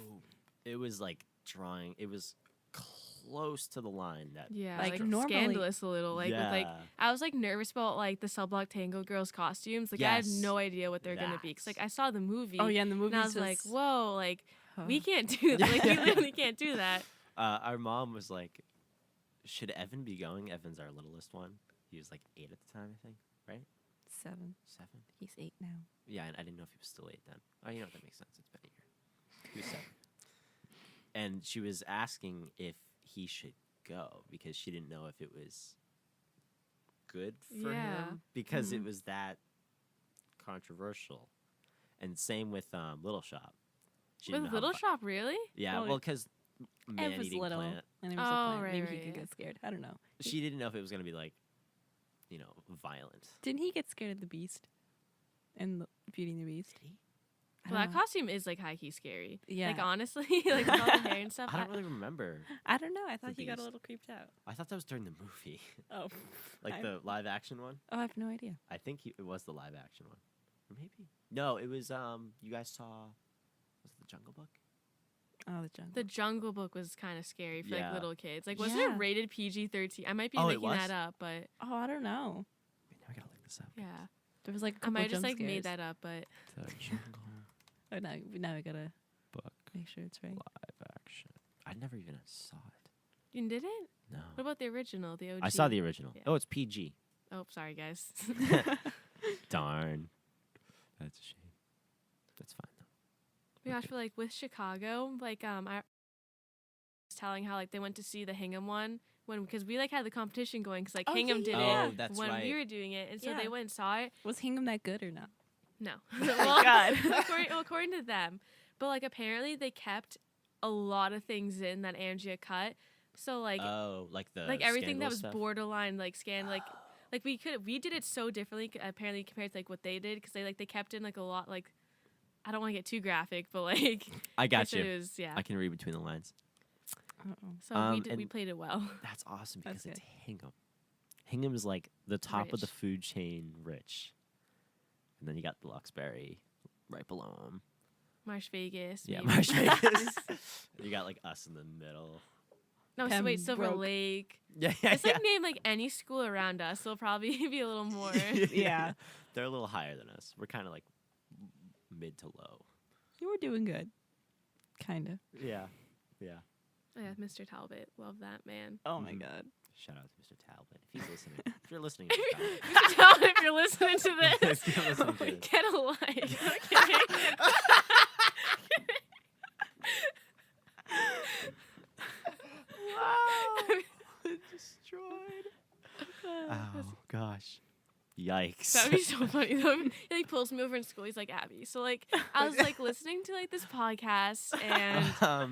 It was like drawing. It was close to the line that. Yeah, Like, like, normally- scandalous a little. Like with like Yeah. I was like nervous about like the Subblock Tango girls' costumes. Like I had Yes. no idea what they're gonna be. Cause like I saw the movie. Oh yeah, and the movie. And I was like, whoa, like Huh. we can't do that. Like we literally can't do that. Our mom was like, "Should Evan be going?" Evan's our littlest one. He was like 8 at the time, I think. Right? 7. 7. He's 8 now. Yeah, and I didn't know if he was still 8 then. Oh, you know what? That makes sense. It's been a year. He was 7. And she was asking if he should go because she didn't know if it was good for Yeah. him because it Mhm. was that controversial. And same with Little Shop. She didn't With know how Little vi- Shop, really? Yeah, Well, well, because Ev man was eating little, plant. and it was Oh, a plant. right, Maybe right, he could yeah. get scared. I don't know. She didn't know if it was going to be like, violent. Didn't he get scared of the Beast? In Beauty and the Beast? Did he? I Well, don't that know. costume is like high key scary. Yeah. Like honestly, like with all the hair and stuff. I don't really remember. I don't know. I thought The he got a Beast. little creeped out. I thought that was during the movie, Oh. like I- the live action one. Oh, I have no idea. I think it was the live action one, or maybe no. It was you guys saw was it the Jungle Book? Oh, the jungle. The Jungle Book was kind of scary for Yeah. like little kids. Like, was Yeah. it rated PG-13? I might be Oh, it making was? that up, but Oh, I don't know. Wait, now I gotta look this up. yeah, There was like a I couple might have just jump like made scares. that up. But The Jungle Oh, now we gotta Book make sure it's right. live action. I never even saw it. you didn't? No, What about the original, the OG? I saw the original. Yeah. Oh, it's PG. Oh, sorry guys. Darn, that's a shame. That's fine though. My gosh, Okay. for like with Chicago, like I was telling how like they went to see the Hingham one because we like had the competition going because like Oh, Hingham yeah, did yeah. Oh, it that's when right. we were doing it, and so Yeah. they went and saw it. Was Hingham that good or not? No, my God. according to them, but like apparently they kept a lot of things in that Andrea cut. So like Oh, like the everything that scandal was stuff? borderline like we did it so differently apparently compared to like what they did because they kept in like a lot like I don't want to get too graphic, but like I got guess it you. was, yeah. I can read between the lines. Uh-oh. So we and- played it well. That's awesome because That's it's Hingham. Hingham is like the top of the Rich. food chain, rich. And then you got the Luxbury right below him. Marsh Vegas. Yeah, maybe. Marsh Vegas. You got like us in the middle. No, so wait, Silver Pembroke. Lake. Yeah, It's like name like any school around us. So it'll probably be a little more. Yeah. They're a little higher than us. We're kind of like mid to low. You were doing good. Kind of. Yeah. Yeah. Oh, yeah, Mr. Talbot. Love that man. Oh my Mhm. god. Shout out to Mr. Talbot if he's listening. If you're listening, Mr. Talbot. Mr. Talbot, if you're listening to this, If you're listening to this. get a life. Okay. Destroyed. Oh gosh. Yikes. That would be so funny though. He like pulls me over in school. He's like, Abby. So like I was like listening to like this podcast and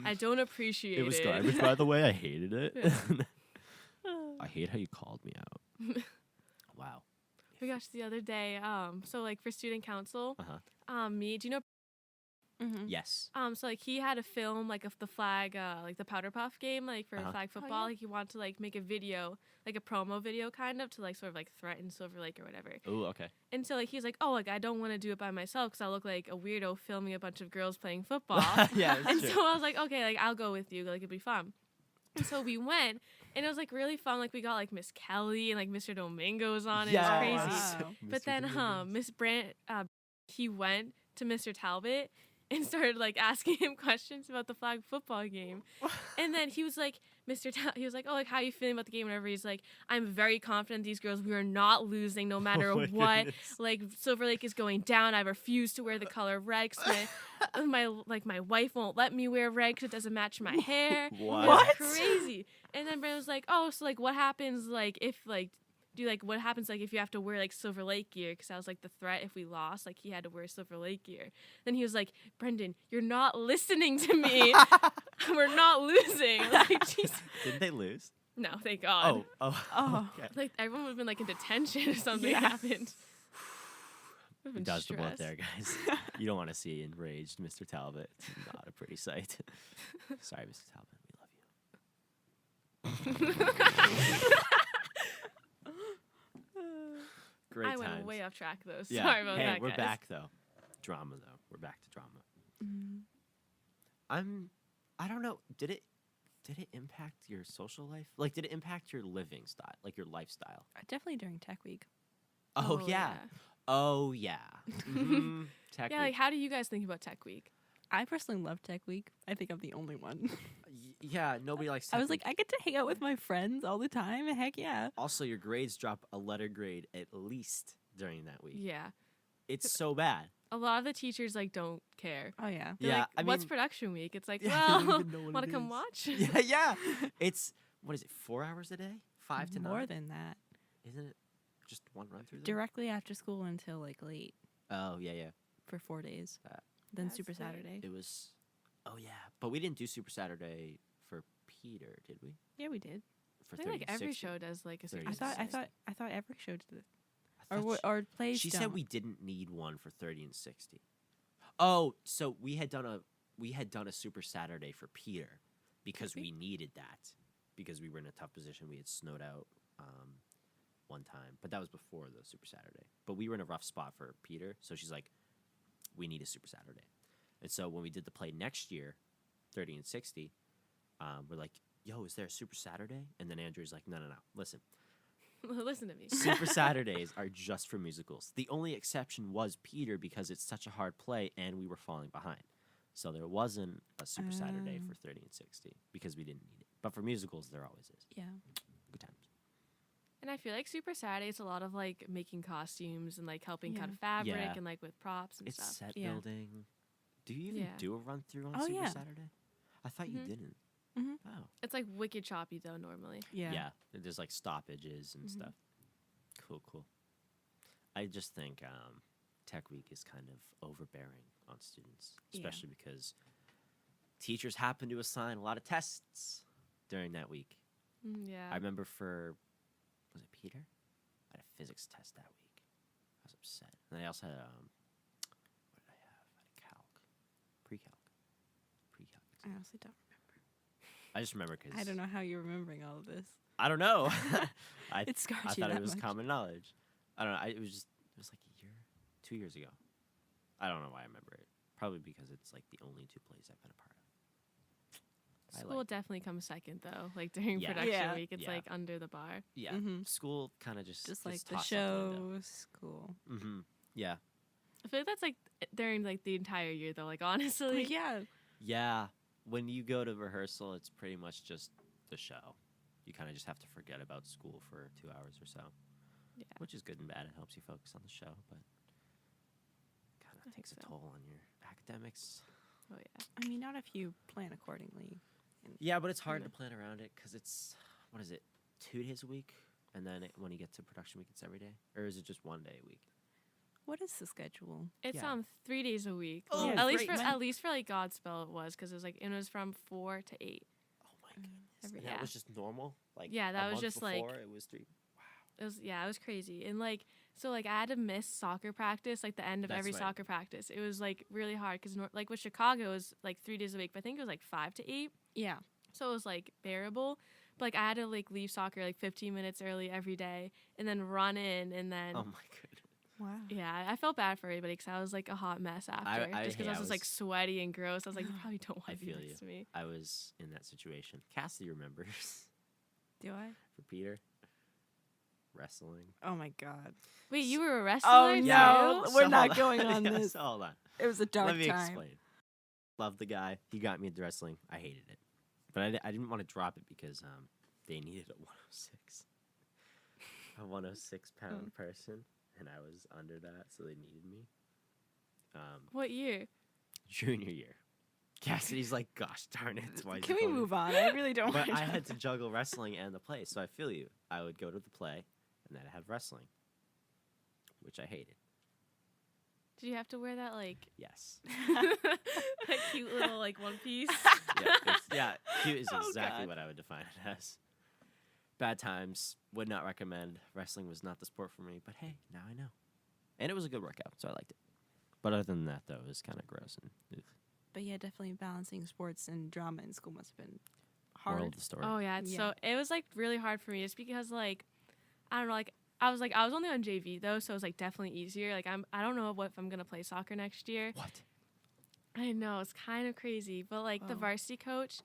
I don't appreciate it. it was garbage, by the way. I hated it. Yeah. I hate how you called me out. Wow. Oh my gosh, the other day, so like for student council, Uh-huh. do you know Mm-hmm. Yes. so like he had a film like of the flag, like the Powder Puff game, like for Uh-huh. flag Oh, football. yeah. Like he wanted to like make a video, like a promo video kind of to like sort of like threaten Silver Lake or whatever. Oh, okay. And so like he's like, oh, like I don't want to do it by myself because I look like a weirdo filming a bunch of girls playing football. Yeah, that's And true. so I was like, okay, like I'll go with you, like it'd be fun. And so we went, and it was like really fun. Like we got like Miss Kelly and like Mr. Domingo was on it. It was Yes. crazy. Wow. But then Miss Brandt, he went to Mr. Talbot and started like asking him questions about the flag football game. And then he was like, he was like, oh, like how you feeling about the game? Whatever. He's like, I'm very confident these girls, we are not losing no matter Oh my what. goodness. Like Silver Lake is going down. I refuse to wear the color red. 'Cause my wife won't let me wear red because it doesn't match my hair. What? It was What? crazy. And then Brandon was like, oh, so like what happens like if like what happens like if you have to wear like Silver Lake gear? Because that was like the threat if we lost, like he had to wear Silver Lake gear. Then he was like, Brendan, you're not listening to me. We're not losing. Like, jeez. Didn't they lose? No, thank God. Oh. Oh. Okay. Like everyone would have been like in detention if something Yeah. happened. Would've been Dodged the bullet stressed. there, guys. You don't want to see enraged Mr. Talbot. It's not a pretty sight. Sorry, Mr. Talbot. We love you. Great I times. went way off track though. Yeah. Sorry about hey, that, we're guys. back though. Drama though. We're back to drama. Mm-hmm. I don't know. Did it impact your social life? Like, did it impact your living style, like your lifestyle? Definitely during Tech Week. Oh, yeah. Oh yeah. Mhm. Tech Yeah, like week. how do you guys think about Tech Week? I personally love Tech Week. I think I'm the only one. Yeah, nobody likes. I Tech was like, week. I get to hang out with my friends all the time. Heck yeah. Also, your grades drop a letter grade at least during that week. Yeah. It's so bad. A lot of the teachers like don't care. Oh yeah. They're Yeah, like, I what's mean- production week? It's like, Yeah, I don't well, even know what want it to come is. watch? Yeah. It's what is it? 4 hours a day? 5 to 9? More than that. Isn't it? Just one run through. Them? Directly after school until like late Oh yeah. for 4 days. Uh, Then That's Super late. Saturday. It was. Oh yeah, but we didn't do Super Saturday for Peter, did we? Yeah, we did. For I think like 30 every 60? show does like a 30 Super I thought Saturday. every show did it. I Or thought or plays. she don't. said we didn't need one for 30 and 60. Oh, so we had done a Super Saturday for Peter because Did we? we needed that because we were in a tough position. We had snowed out one time, but that was before the Super Saturday. But we were in a rough spot for Peter, so she's like, we need a Super Saturday. And so when we did the play next year, 30 and 60, we're like, yo, is there a Super Saturday? And then Andrew's like, no. Listen, Listen to me. Super Saturdays are just for musicals. The only exception was Peter because it's such a hard play and we were falling behind. So there wasn't a Super Saturday for 30 and 60 because we didn't need it. But for musicals, there always is. Yeah. Good times. And I feel like Super Saturday is a lot of like making costumes and like helping cut Yeah. fabric Yeah. and like with props and It's stuff. set Yeah. building. Do you even Yeah. do a run through on Oh, Super yeah. Saturday? I thought you Mhm. didn't. Mhm. Oh. It's like wicked choppy though normally. Yeah. Yeah. There's like stoppages and Mhm. stuff. Cool. I just think Tech Week is kind of overbearing on students, Yeah. especially because teachers happen to assign a lot of tests during that week. Yeah. I remember was it Peter? I had a physics test that week. I was upset. And I also had what did I have? I had a calc. Pre-calc. Pre-calc. I honestly don't remember. I just remember because I don't know how you're remembering all of this. I don't know. It scarred I you thought that it was much. common knowledge. I don't know. It was like a year, 2 years ago. I don't know why I remember it. Probably because it's like the only two plays I've been a part of. I School liked definitely comes second though. Like during Yeah. production Yeah. week, it's Yeah. like under the bar. Yeah, Mhm. school kind of just Just gets like the tossed out the window. show, school. Mm-hmm. Yeah, I feel like that's like during like the entire year though. Like honestly, Yeah. yeah. When you go to rehearsal, it's pretty much just the show. You kind of just have to forget about school for 2 hours or so. Yeah. Which is good and bad. It helps you focus on the show, but kind I of think takes a so. toll on your academics. Oh yeah. I mean, not if you plan accordingly. Yeah, but it's hard Yeah. to plan around it because it's, what is it, 2 days a week? And then when you get to production week, it's every day? Or is it just 1 day a week? What is the schedule? It's Yeah. 3 days a week. Oh, Well, Yeah, at least great. for at least for like Godspell it was because it was from 4 to 8. Oh my goodness. every- And yeah. that was just normal? Like Yeah, that a was month just, like- before, it was 3. It was crazy. And like so like I had to miss soccer practice like the end of That's every right. soccer practice. It was like really hard because like with Chicago it was like 3 days a week, but I think it was like 5 to 8. Yeah. So it was like bearable. But like I had to like leave soccer like 15 minutes early every day and then run in and then Oh my goodness. Wow. yeah, I felt bad for everybody because I was like a hot mess after. I- just because hey, I I was just like was- sweaty and gross. I was like, you probably don't I want to be feel next you. to me. I was in that situation. Cassidy remembers Do I? for Peter. Wrestling. Oh my god. Wait, you were a wrestler? Oh, too? no. We're So not hold going on Yeah, this. so hold on. It was a dark Let me time. explain. Love the guy. He got me into wrestling. I hated it. But I didn't want to drop it because they needed a 106. A 106-pound person. And I was under that, so they needed me. What year? Junior year. Cassidy's like, gosh darn it. Why is Can he we going move on? I really don't But want I had to juggle wrestling and the play, so I feel you. I would go to the play, and then I had wrestling, which I hated. Did you have to wear that like Yes. that cute little like one piece? Yeah, cute is Oh, exactly God. what I would define it as. Bad times. Would not recommend. Wrestling was not the sport for me, but hey, now I know. And it was a good workout, so I liked it. But other than that, though, it was kind of gross and ugh. But yeah, definitely balancing sports and drama in school must have been Moral hard. of the story. Oh yeah, Yeah. so it was like really hard for me just because like I don't know, like I was only on JV though, so it was like definitely easier. Like I don't know if I'm gonna play soccer next year. What? I know it's kind of crazy, but like the Whoa. varsity coach,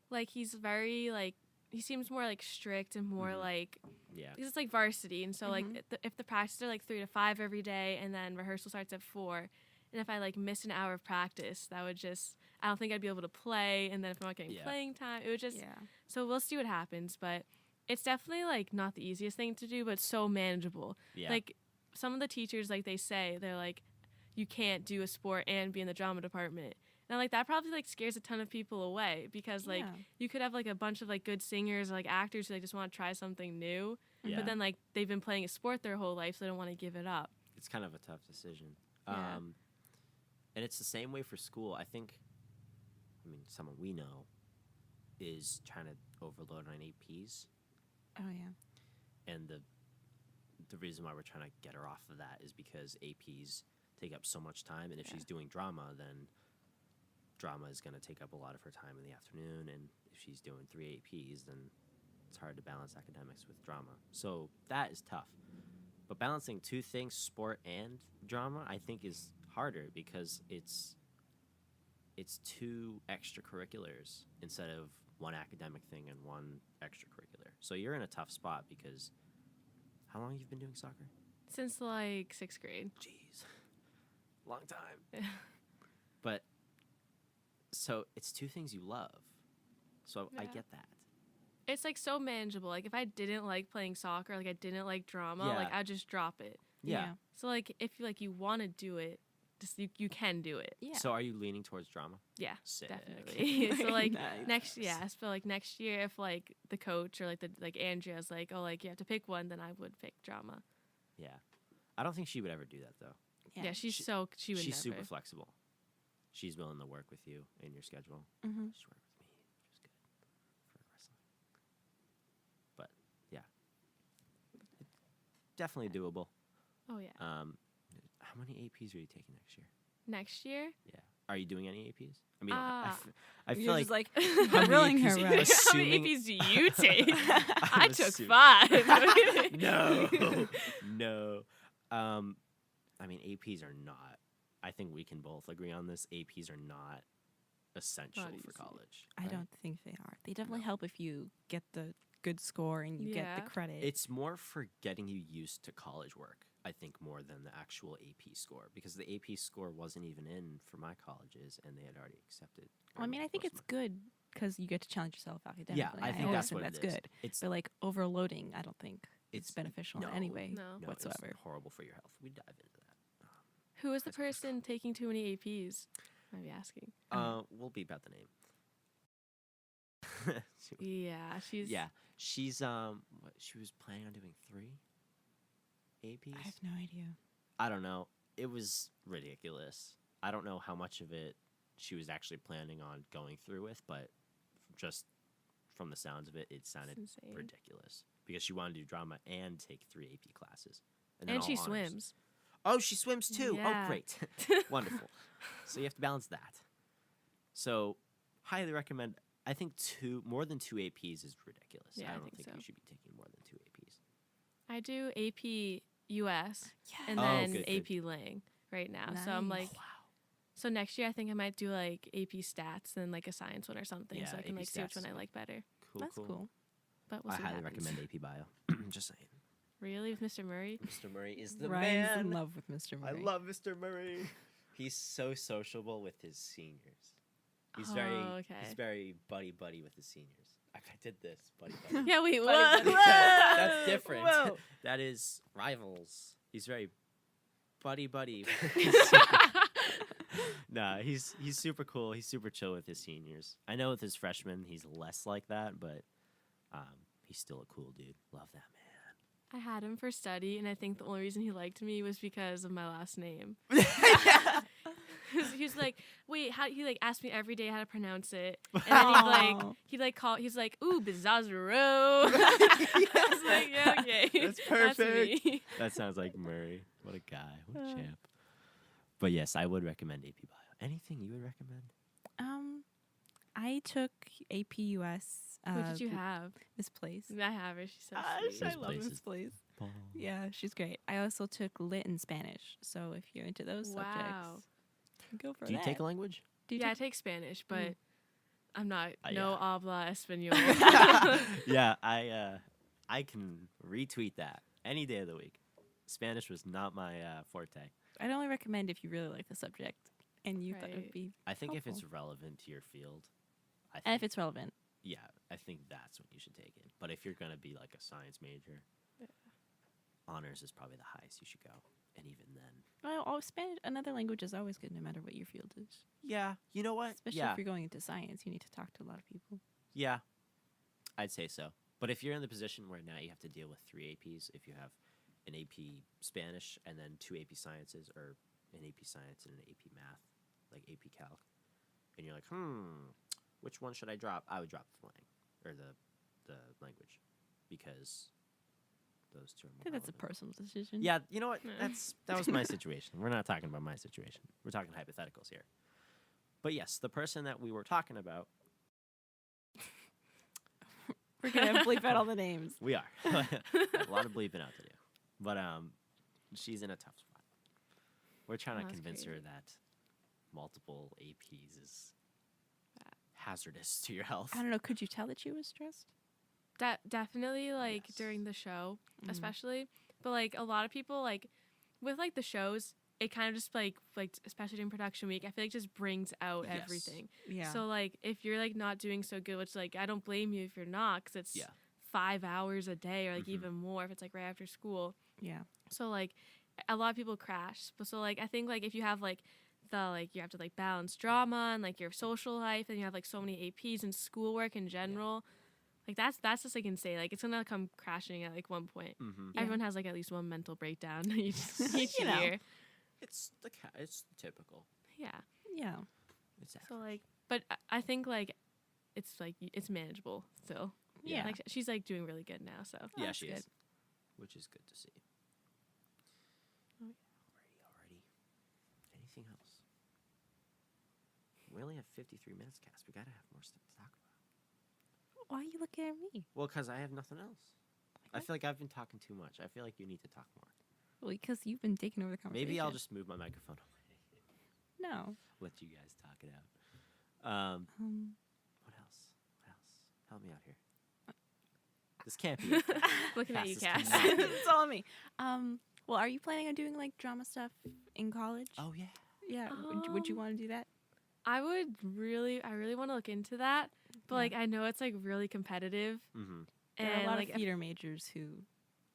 like he's very like he seems more like strict and more Mhm. like Yeah. because it's like varsity, and so Mhm. like if the practices are like 3 to 5 every day, and then rehearsal starts at 4, and if I like miss an hour of practice, that would just I don't think I'd be able to play, and then if I'm not getting Yeah. playing time, it would just Yeah. so we'll see what happens, but it's definitely like not the easiest thing to do, but so manageable. Yeah. Like some of the teachers, like they say, they're like, you can't do a sport and be in the drama department. And I'm like, that probably like scares a ton of people away because like Yeah. you could have like a bunch of like good singers or like actors who like just want to try something new, Yeah. but then like they've been playing a sport their whole life, so they don't want to give it up. It's kind of a tough decision. Yeah. And it's the same way for school. I mean, someone we know is trying to overload on APs. Oh yeah. And the reason why we're trying to get her off of that is because APs take up so much time. And if Yeah. she's doing drama, then drama is going to take up a lot of her time in the afternoon. And if she's doing 3 APs, then it's hard to balance academics with drama. So that is tough. But balancing two things, sport and drama, I think is harder because it's two extracurriculars instead of one academic thing and one extracurricular. So you're in a tough spot because how long you've been doing soccer? Since like 6th grade. Jeez. Long time. But so it's two things you love. So I Yeah. get that. It's like so manageable. Like if I didn't like playing soccer, like I didn't like drama, like Yeah. I'd just drop it. Yeah. So like if you want to do it, just you can do it. Yeah. So are you leaning towards drama? Yeah, Sick. definitely. So like Nice. next year if like the coach or like the like Andrea's like, oh like you have to pick one, then I would pick drama. Yeah. I don't think she would ever do that though. Yeah, She- she would She's never. super flexible. She's willing to work with you in your schedule. Mm-hmm. Just work with me, which is good for wrestling. But yeah, definitely doable. Oh yeah. How many APs are you taking next year? Next year? Yeah. Are you doing any APs? I mean, I You're feel like just how many grilling her, APs right? How many assuming- APs do you take? I I'm took assuming- 5. no. I mean, APs are not. I think we can both agree on this. APs are not essential Not for easy. college. I right? don't think they are. They definitely No. help if you get the good score and you get Yeah. the credit. It's more for getting you used to college work, I think, more than the actual AP score, because the AP score wasn't even in for my colleges, and they had already accepted. Well, I mean, I think it's good because you get to challenge yourself academically. Yeah, I think always that's what that's it is. good. It's But like overloading, I don't think it's beneficial no, in any way No. whatsoever. It's horrible for your health. We dive into that. Who is the High school person taking too many APs? Might be asking. We'll beep out the name. Yeah, she's. Yeah, she's what, she was planning on doing 3 APs. I have no idea. I don't know. It was ridiculous. I don't know how much of it she was actually planning on going through with, but just from the sounds of it, it sounded It's insane. ridiculous because she wanted to do drama and take 3 AP classes. then And all she honors. swims. Oh, she swims too. Yeah. Oh, great. Wonderful. So you have to balance that. So, highly recommend. I think more than 2 APs is ridiculous. Yeah, I I don't think think so. you should be taking more than 2 APs. I do AP US and Oh, then good, good. AP Lang right now. So I'm Nice. like, so next year I think I might do like AP Stats and like a science one or something, so Yeah, I can AP like see which Stats one is I good. like better. Cool, That's cool. But we'll I see what highly happens. recommend AP Bio. Just saying. Really, with Mr. Murray? Mr. Murray is the Ryan's man. in love with Mr. Murray. I love Mr. Murray. He's so sociable with his seniors. He's Oh, he's okay. very buddy with his seniors. I did this, buddy. Yeah, wait, Buddy, what? buddy. That's different. Whoa. That is rivals. He's very buddy. Nah, he's super cool. He's super chill with his seniors. I know with his freshmen, he's less like that, but he's still a cool dude. Love that man. I had him for study, and I think the only reason he liked me was because of my last name. He was like, wait, how? He like asked me every day how to pronounce it, and then Aw. he's like, ooh, Bizzozero. I was like, yeah, okay, That's perfect. me. That sounds like Murray. What a guy. What a Uh. champ. But yes, I would recommend AP Bio. Anything you would recommend? I took AP US. What did you have? Miss Place. I have her. She's so sweet. I Miss love Place Miss is- Place. Yeah, she's great. I also took Lit and Spanish. So if you're into those Wow. subjects, go for Do you that. take a language? Do you Yeah, I take- take Spanish, but I'm not. Yeah. No habla español. Yeah, I can retweet that any day of the week. Spanish was not my forte. I'd only recommend if you really like the subject and you thought it would Right. be. I think if it's Helpful. relevant to your field, I And think, if it's relevant. yeah, I think that's when you should take it. But if you're gonna be like a science major, honors is probably the highest you should go. And even then, Well, Spanish, another language is always good no matter what your field is. yeah, you know what? Especially yeah, if you're going into science, you need to talk to a lot of people. yeah, I'd say so. But if you're in the position where now you have to deal with 3 APs, if you have an AP Spanish and then 2 AP Sciences, or an AP Science and an AP Math, like AP Calc, and you're like, which one should I drop? I would drop the or the language, because those 2 are more I think that's a relevant. personal decision. Yeah, you know what? Yeah. That was my situation. We're not talking about my situation. We're talking hypotheticals here. But yes, the person that we were talking about, We're going to bleep out all the names. we are. A lot of bleeping out to do. But she's in a tough spot. We're trying to That's convince her crazy. that multiple APs is hazardous to your health. I don't know. Could you tell that she was stressed? Definitely like Yes. during the show, Mhm. especially. But like a lot of people like with like the shows, it kind of just like especially during production week, I feel like just brings out Yes. everything. Yeah. So like if you're like not doing so good, which like I don't blame you if you're not, because it's Yeah. 5 hours a day or like Mhm. even more if it's like right after school. yeah. So like a lot of people crash. But so like I think like if you have like you have to like balance drama and like your social life, and you have like so many APs and schoolwork in general. Like that's just like insane. Like it's gonna come crashing at like one point. Mm-hmm. Yeah. Everyone has like at least one mental breakdown each You know. year. It's it's typical. Yeah. Yeah. It's So like, but I think like it's manageable still. Yeah. Like she's like doing really good now. So yeah, that's she good. is, which is good to see. Oh, Alrighty. Anything else? We only have 53 minutes, Cass. We gotta have more stuff to talk about. Why are you looking at me? Well, because I have nothing else. I Okay. feel like I've been talking too much. I feel like you need to talk more. Well, because you've been taking over the conversation. Maybe I'll just move my microphone away. No. Let you guys talk it out. Um, What else? What else? Help me out here. This can't be. Looking at you, Cass is Cass. too much. it's all on me. Well, are you planning on doing like drama stuff in college? Oh yeah. Yeah. Would you want to do that? I really want to look into that, but Yeah. like I know it's like really competitive, Mm-hmm. There are and a lot like of theater majors who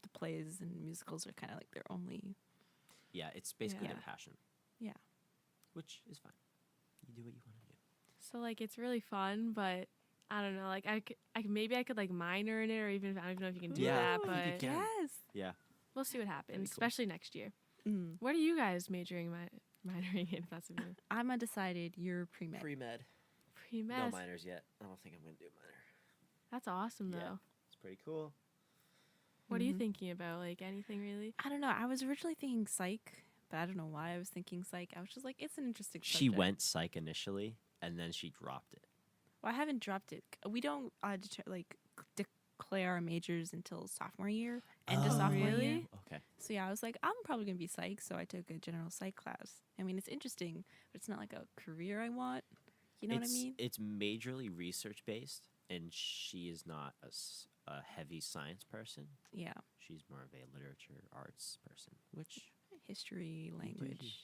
the plays and musicals are kind of like their only. Yeah, it's basically Yeah. their passion. Yeah. Which is fine. You do what you want to do. so like it's really fun, but I don't know, like maybe I could like minor in it, or even I don't even know if you can do Yeah, that, I think you but can. Yes. Yeah. we'll see what happens, cool. especially next year. Mm. What are you guys minoring in? If that's a new I'm undecided. You're pre-med. Pre-med. pre-med. No minors yet. I don't think I'm going to do a minor. That's awesome though. Yeah. It's pretty cool. What are you Mhm. thinking about? Like anything really? I don't know. I was originally thinking psych, but I don't know why I was thinking psych. I was just like, it's an interesting She subject. went psych initially, and then she dropped it. Well, I haven't dropped it. We don't declare our majors until sophomore year, end of Oh, sophomore year. really? Okay. So yeah, I was like, I'm probably gonna be psych, so I took a general psych class. I mean, it's interesting, but it's not like a career I want. You know what I mean? It's majorly research based, and she is not a heavy science person. Yeah, She's more of a literature arts person, which history, do. language,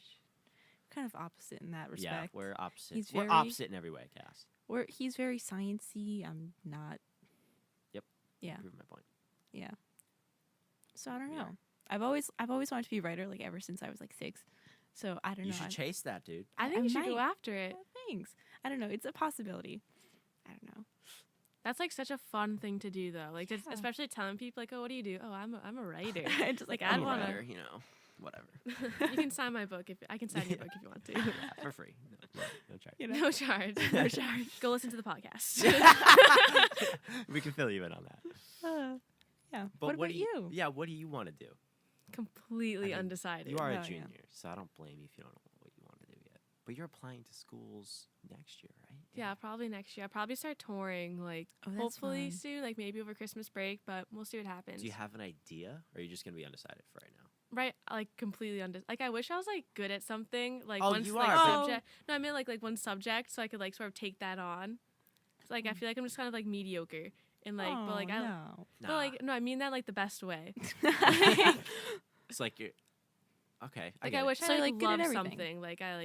kind of opposite in that yeah, respect. we're opposite. He's We're very- opposite in every way, Cass. He's very sciencey. I'm not. Yep. Yeah, Prove my point. yeah. So I don't We know. are. I've always wanted to be a writer, like ever since I was like 6. So I don't You know. should chase that, dude. I think I you should go might. after it. Thanks. I don't know. It's a possibility. I don't know. That's like such a fun thing to do though. Like just, Yeah. especially telling people like, oh, what do you do? Oh, I'm a writer. I just Like, like I'd I'm a wanna- writer, you know, whatever. You can sign my book if I can sign your book if you want to. Yeah, for free. No charge. You know. No charge. No charge. Go listen to the podcast. We can fill you in on that. Yeah. But what about do you? Yeah, what do you want to do? Completely I mean, undecided. You are Oh, a yeah. junior, so I don't blame you if you don't know what you want to do yet. But you're applying to schools next year, right? Yeah, probably next year. I'll probably start touring like Oh, that's hopefully fun. soon, like maybe over Christmas break, but we'll see what happens. Do you have an idea, or are you just gonna be undecided for right now? Right, like completely like I wish I was like good at something, like Oh, one you like are, but- subject. No, I mean like one subject, so I could like sort of take that on. So, like I feel like I'm just kind of like mediocre and like, but like I, no. but like no, I mean that like the best way. It's like you're okay. Like get I it. wish So I you're, like, like, good at loved everything. something. Like I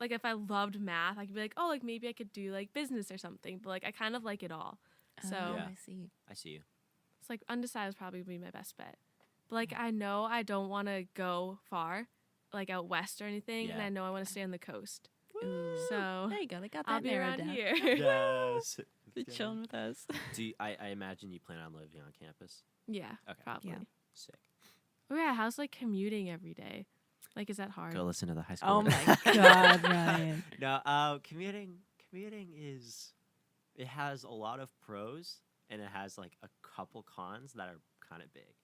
like if I loved math, I could be like, oh, like maybe I could do like business or something. But like I kind of like it all. So Oh, Yeah. I see. I see you. it's like undecided is probably be my best bet. But like I know I don't want to go far, like out west or anything, and Yeah. I know I want to stay on the coast. Ooh. So There you go. They got that I'll be narrowed around down. here. Yes. They're chilling with us. I imagine you plan on living on campus. Yeah, Okay. probably. Yeah. Sick. Oh yeah, how's like commuting every day? Like, is that hard? Go listen to the high school. Oh my God, Ryan. No, commuting is it has a lot of pros and it has like a couple cons that are kind of big.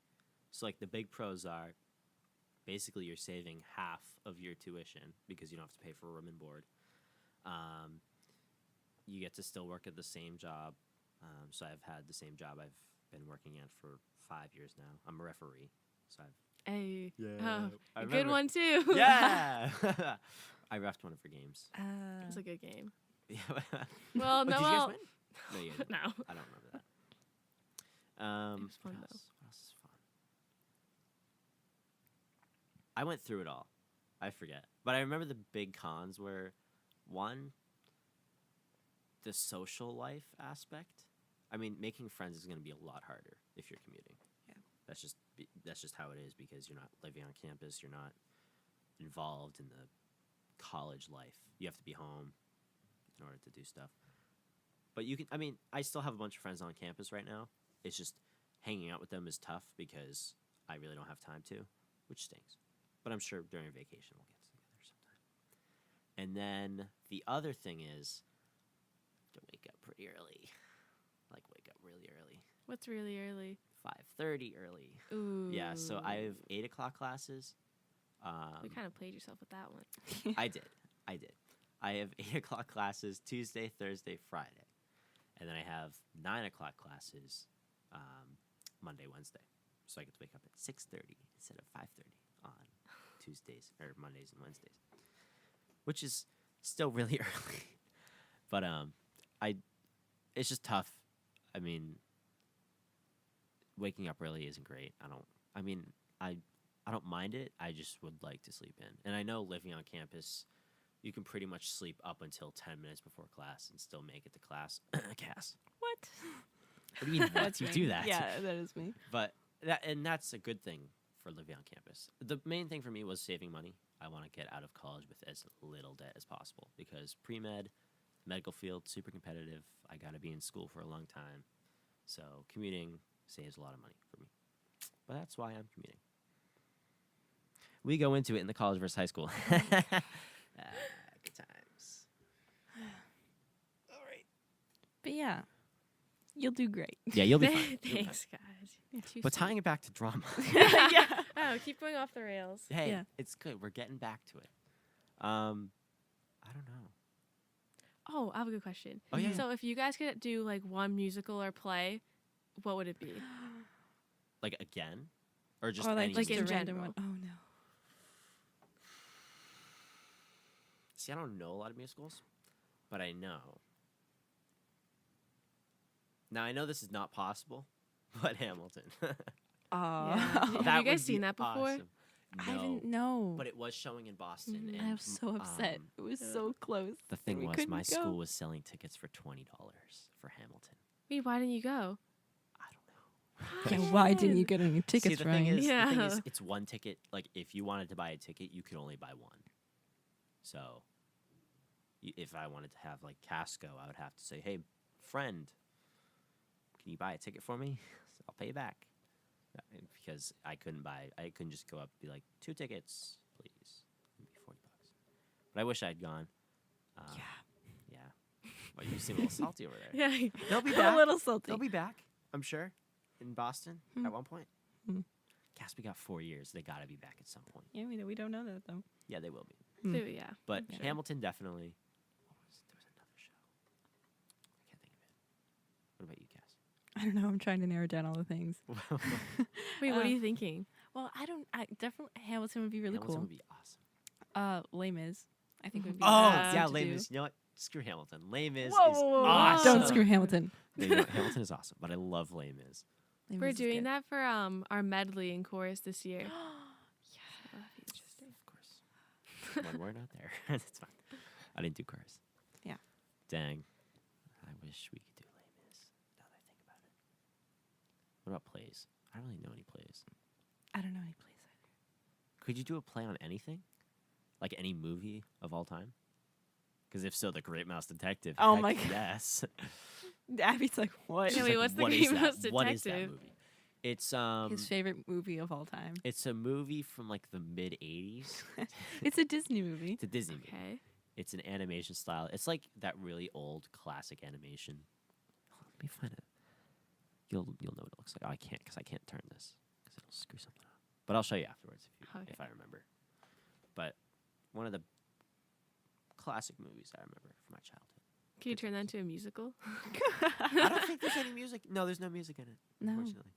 So like the big pros are basically you're saving half of your tuition because you don't have to pay for room and board. You get to still work at the same job. So I've had the same job I've been working at for 5 years now. I'm a referee, so I've Hey, I a good remember- one too. Yeah, I refed one of her games. It's a good game. Yeah. Well, Oh, no, did you well, guys win? No, you didn't. no. I don't remember that. It was fun, what though. else? What else is fun? I went through it all. I forget, but I remember the big cons were one, the social life aspect. I mean, making friends is going to be a lot harder if you're commuting. Yeah. That's just how it is because you're not living on campus. You're not involved in the college life. You have to be home in order to do stuff. But you can. I mean, I still have a bunch of friends on campus right now. It's just hanging out with them is tough because I really don't have time to, which stinks. But I'm sure during vacation we'll get together sometime. And then the other thing is to wake up pretty early. Like wake up really early. What's really early? 5:30 early. Ooh. Yeah, so I have 8 o'clock classes. You kind of played yourself with that one. I did. I have 8 o'clock classes Tuesday, Thursday, Friday, and then I have 9 o'clock classes Monday, Wednesday. So I get to wake up at 6:30 instead of 5:30 on Tuesdays or Mondays and Wednesdays, which is still really early. But it's just tough. I mean, waking up early isn't great. I don't mind it. I just would like to sleep in. And I know living on campus, you can pretty much sleep up until 10 minutes before class and still make it to class. Cass. What? What do you mean? What? You me. do that? Yeah, that is me. But that's a good thing for living on campus. The main thing for me was saving money. I want to get out of college with as little debt as possible because pre-med, medical field, super competitive. I got to be in school for a long time. So commuting saves a lot of money for me. But that's why I'm commuting. We go into it in the college versus high school. Good times. All right. But yeah, you'll do great. Yeah, you'll be fine. Thanks, guys. You're too But sweet. tying it back to drama. Yeah. Oh, keep going off the rails. Hey, Yeah. it's good. We're getting back to it. I don't know. Oh, I have a good question. Oh, yeah. So if you guys could do like one musical or play, what would it be? Like again? Or just or like any just in a random general. one. Oh no. See, I don't know a lot of musicals, but I know. Now, I know this is not possible, but Hamilton. Yeah. Have you That guys would be seen that before? awesome. I No, didn't know. but it was showing in Boston. Mhm. And, I was so upset. It was Yeah. so close. the and thing we was, couldn't my go. school was selling tickets for $20 for Hamilton. Wait, why didn't you go? I don't know. Yeah, why didn't you get any tickets, See, the Ryan? thing is, Yeah. it's one ticket. Like, if you wanted to buy a ticket, you could only buy one. So, if I wanted to have, like, Casco, I would have to say, hey, friend, can you buy a ticket for me? I'll pay you back. Because I couldn't just go up and be like, 2 tickets, please. It'd be $40. But I wish I'd gone. Yeah. Yeah. Well, you seem a little salty over there. Yeah. They'll be A back. little salty. They'll be back, I'm sure, in Boston Hmm. at one point. Hmm. Caspi got 4 years. They got to be back at some point. Yeah, we don't know that though. Yeah, they will be. Hmm. Yeah. But Sure. Hamilton definitely. There was another show. I can't think of it. What about you, Cass? I don't know. I'm trying to narrow down all the things. Wait, what are Uh, you thinking? Well, I definitely Hamilton would be really Hamilton cool. would be awesome. Les Mis, I think would be. Oh, awesome yeah, to Les do. Mis. You know what? Screw Hamilton. Les Mis Whoa, is whoa, whoa, whoa. awesome. Don't screw Hamilton. No, you know what? Hamilton is awesome, but I love Les Mis. Les We're Mis is doing good. that for our medley and chorus this year. So that'll be interesting. Of course. When we're not there, that's fine. I didn't do chorus. Yeah. Dang. I wish we could do Les Mis. Now that I think about it. What about plays? I don't really know any plays. I don't know any plays either. Could you do a play on anything? Like any movie of all time? Because if so, The Great Mouse Detective. Oh heck my God. Yes. Abby's like, what? Yeah, She's wait, like, what's The "What is Great that? Mouse What is that Detective?" movie? It's His favorite movie of all time. it's a movie from like the mid '80s. It's a Disney movie. It's a Disney movie. Okay. It's an animation style. It's like that really old classic animation. Hold on, let me find it. You'll know what it looks like. Oh, I can't because I can't turn this because it'll screw something up. But I'll show you afterwards Okay. if I remember. But one of the classic movies I remember from my childhood. Can you turn that into a musical? I don't think there's any music. No, there's no music in it. No. Unfortunately.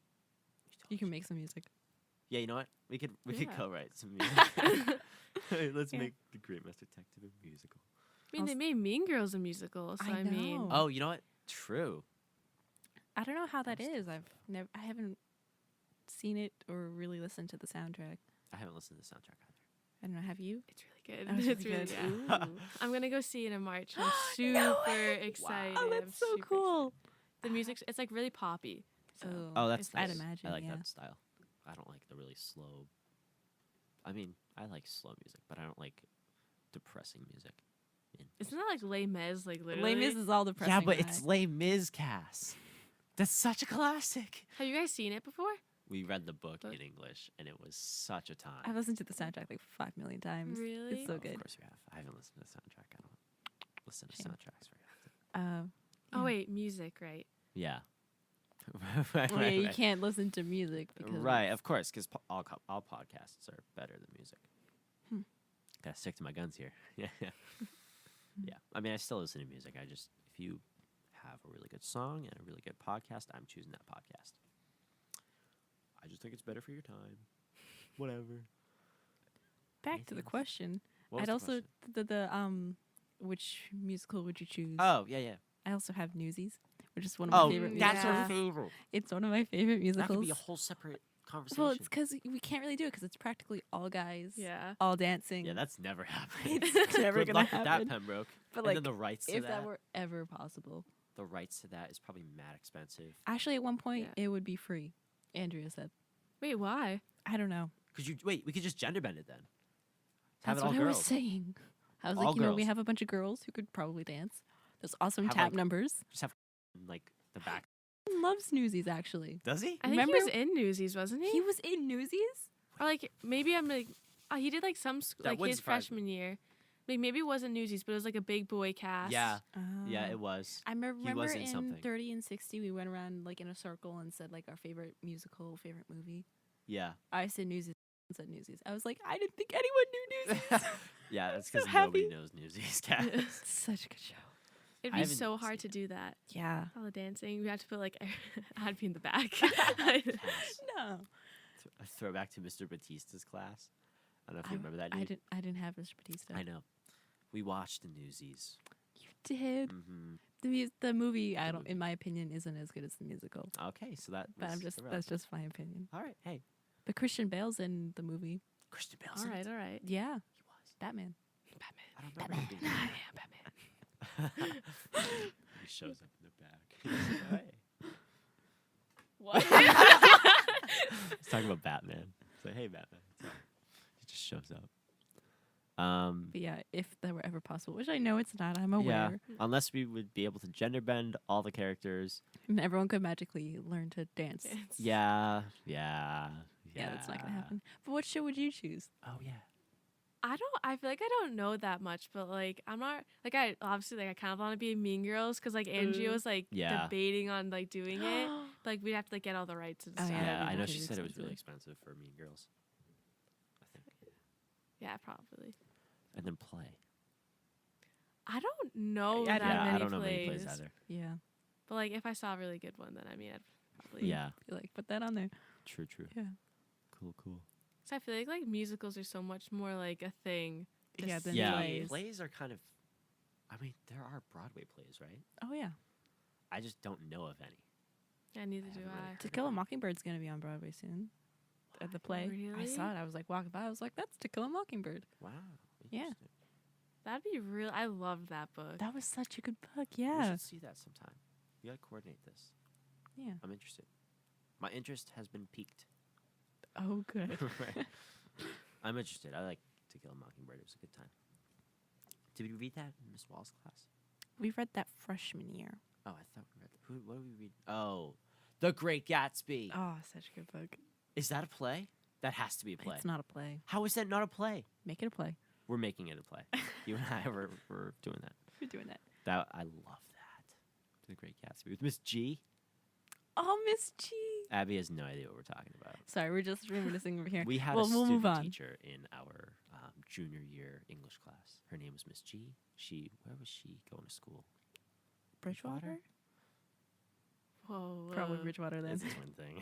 You can make some music. Yeah, you know what? We could Yeah. co-write some music. Let's Yeah. make The Great Mouse Detective a musical. I mean, they made Mean Girls a musical, so I I mean, know. Oh, you know what? True. I don't know how that That's is. I haven't seen it or really listened to the soundtrack. I haven't listened to the soundtrack either. I don't know. Have you? it's really good. Oh, it's It's really really good. good. Ooh. I'm gonna go see it in March. I'm super No way. excited. Oh, I'm that's so super cool. excited. The music's it's like really poppy. So Oh, that's it's nice. I'd imagine. I like yeah. that style. I don't like the really slow. I mean, I like slow music, but I don't like depressing music. Isn't that like Les Mis? Like literally. Les Mis is all depressing. Yeah, but guy. it's Les Mis, Cass. That's such a classic. Have you guys seen it before? We read the book But- in English, and it was such a time. I've listened to the soundtrack like 5 million times. Really? It's so Of good. course you have. I haven't listened to the soundtrack. I don't listen to Shame. soundtracks very often. Oh Yeah. wait, music, right? Yeah. Oh, yeah, you can't listen to music because Right, of course, because all podcasts are better than music. Hmm. Gotta stick to my guns here. Yeah, yeah. Yeah, I mean, I still listen to music. I just, if you have a really good song and a really good podcast, I'm choosing that podcast. I just think it's better for your time. Whatever. Back to the Anything else? question. What was I'd the also question? which musical would you choose? Oh, yeah. I also have Newsies, which is one of my favorite. that's musicals. our favorite. It's one of my favorite musicals. That could be a whole separate conversation. Well, it's because we can't really do it because it's practically all guys, Yeah. all dancing. Yeah, that's never happening. It's never Good gonna luck with that, happen. Pembroke. But And like, then the rights to if that, that were ever possible. the rights to that is probably mad expensive. Actually, at one point, Yeah. it would be free. Andrea said. Wait, why? I don't know. We could just gender bend it then. Have That's it all what I girls. was saying. I was All like, we girls. have a bunch of girls who could probably dance. Those awesome Have, tap like- numbers. Just have like the back. He loves Newsies, actually. Does he? I think Remember- he was in Newsies, wasn't he? He was in Newsies? Or like maybe I'm like, he did like some That like would his surprise me. freshman year. Like maybe it wasn't Newsies, but it was like a big boy cast. Yeah, Oh. it was. I remember was in in something. 30 and 60, we went around like in a circle and said like our favorite musical, favorite movie. Yeah, I said Newsies and said Newsies. I was like, I didn't think anyone knew Newsies. yeah. That's So because nobody happy. knows Newsies cast. It's such a good show. It'd I be haven't so hard to seen do that. Yeah. All the dancing. We have to put like I'd be in the back. No. A throwback to Mr. Batista's class. I don't know if you remember that. I Nate. didn't have Mr. Batista. I know. We watched the Newsies. You did. Hmm The movie, I The don't, movie. in my opinion, isn't as good as the musical. Okay, so that. But was that's irrelevant. just my opinion. All right. Hey, But Christian Bale's in the movie. Christian Bale's all in right, it? all right. Yeah, He was. Batman. I don't remember him being in it. Batman. He shows up in the back. Hey. What? He's talking about Batman. It's like, hey, Batman. What's up? He just shows up. But yeah, if that were ever possible, which I know it's not, I'm Yeah, aware. unless we would be able to gender bend all the characters. And everyone could magically learn to dance. Dance. Yeah. Yeah, that's not gonna happen. But what show would you choose? Oh yeah. I feel like I don't know that much, but like I'm not like I obviously like I kind of want to be Mean Girls because like Angie was like Yeah. debating on like doing it. But, like we'd have to like get all the rights and Oh, stuff. yeah, Yeah, that'd be I know really she said it was expensive. really expensive for Mean Girls. I think. Yeah, probably. And then play. I don't know Yeah, that yeah, many I don't know plays, many plays either. Yeah, but like if I saw a really good one, then I mean I'd probably Yeah. be like, put that on there. True. Yeah. Cool. So I feel like musicals are so much more like a thing. to Yeah, than see. Yeah, plays. are kind of. I mean, there are Broadway plays, right? Oh yeah, I just don't know of any. Yeah, neither I do haven't really I. heard To of Kill a them. Mockingbird is gonna be on Broadway soon. At the play, I saw Really? it. I was like walking by. I was like, "That's To Kill a Mockingbird." Wow. Yeah. interesting. That'd be real. I loved that book. That was such a good book. We Yeah, should see that sometime. We gotta coordinate this. yeah. I'm interested. My interest has been piqued. Oh, good. Right. I'm interested. I like To Kill a Mockingbird. It was a good time. Did we read that in Miss Wall's class? We read that freshman year. Oh, I thought we read that. What did we read? Oh, The Great Gatsby. Oh, such a good book. Is that a play? That has to be a play. It's not a play. How is that not a play? Make it a play. We're making it a play. You and I were doing that. We're doing that. That I love that. The Great Gatsby with Miss G. Oh, Miss G. Abby has no idea what we're talking about. Sorry, we're just reminiscing over here. We had Well, a we'll move student on. teacher in our junior year English class. Her name was Miss G. Where was she going to school? Bridgewater? Whoa. Probably Bridgewater then. That's one thing.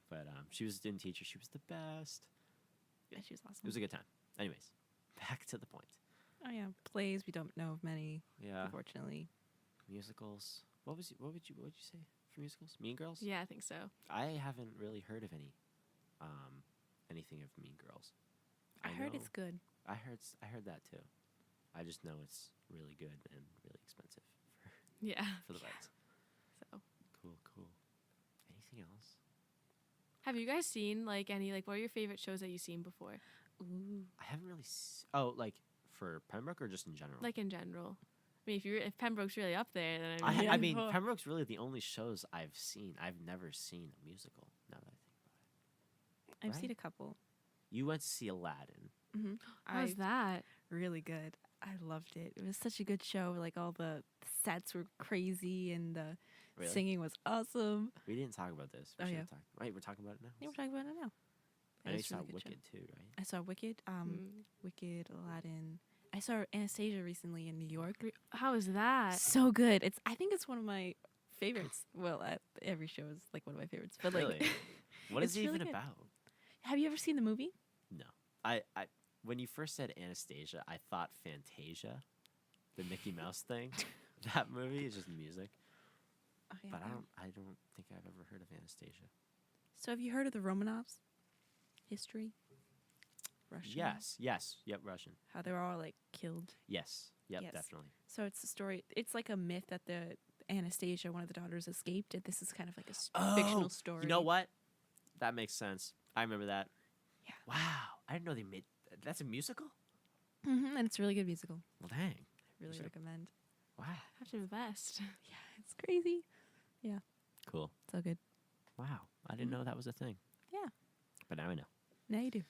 But she was a student teacher. She was the best. Yeah, she was awesome. It was a good time. Anyways, back to the point. Oh yeah, plays. We don't know of many, Yeah, unfortunately. musicals. What would you say for musicals? Mean Girls. Yeah, I think so. I haven't really heard of anything of Mean Girls. I heard know- it's good. I heard that too. I just know it's really good and really expensive Yeah. for the rights. So, Cool. Anything else? have you guys seen like any like what are your favorite shows that you've seen before? Ooh. I haven't really. Like for Pembroke or just in general. Like in general. I mean, if Pembroke's really up there, then I I, mean, I mean, Pembroke's really the only shows I've seen. I've never seen a musical. Now that I think about it, I've Right. seen a couple. you went to see Aladdin. Mm-hmm. how's that? Really good. I loved it. It was such a good show. Like all the sets were crazy and the Really? singing was awesome. We didn't talk about this. We Oh, should yeah. have talked. Wait, we're talking about it now. Yeah, we're talking about it now. I It know you was a saw really good show. Wicked too, right? I saw Wicked. Mm. Wicked, Aladdin. I saw Anastasia recently in New York. How is that? So good. I think it's one of my favorites. Well, every show is like one of my favorites. But like, Really? What is it's it really even good. about? Have you ever seen the movie? No. I when you first said Anastasia, I thought Fantasia, the Mickey Mouse thing. That movie is just music. Oh, yeah. But I don't think I've ever heard of Anastasia. So have you heard of the Romanovs? History? Russian? Yes. Yep, Russian. How they were all like killed. Yes. Yep, Yes. definitely. So it's a story. It's like a myth that the Anastasia, one of the daughters, escaped, and this is kind of like a fictional story. You know what? That makes sense. I remember that. Yeah. Wow. I didn't know they made that's a musical? Mm-hmm, and it's a really good musical. Well, dang. Really Should've- recommend. Wow. I have to invest. Yeah, it's crazy. Cool. So good. Wow. I didn't know that was a thing. Yeah. But now I know. Now you do.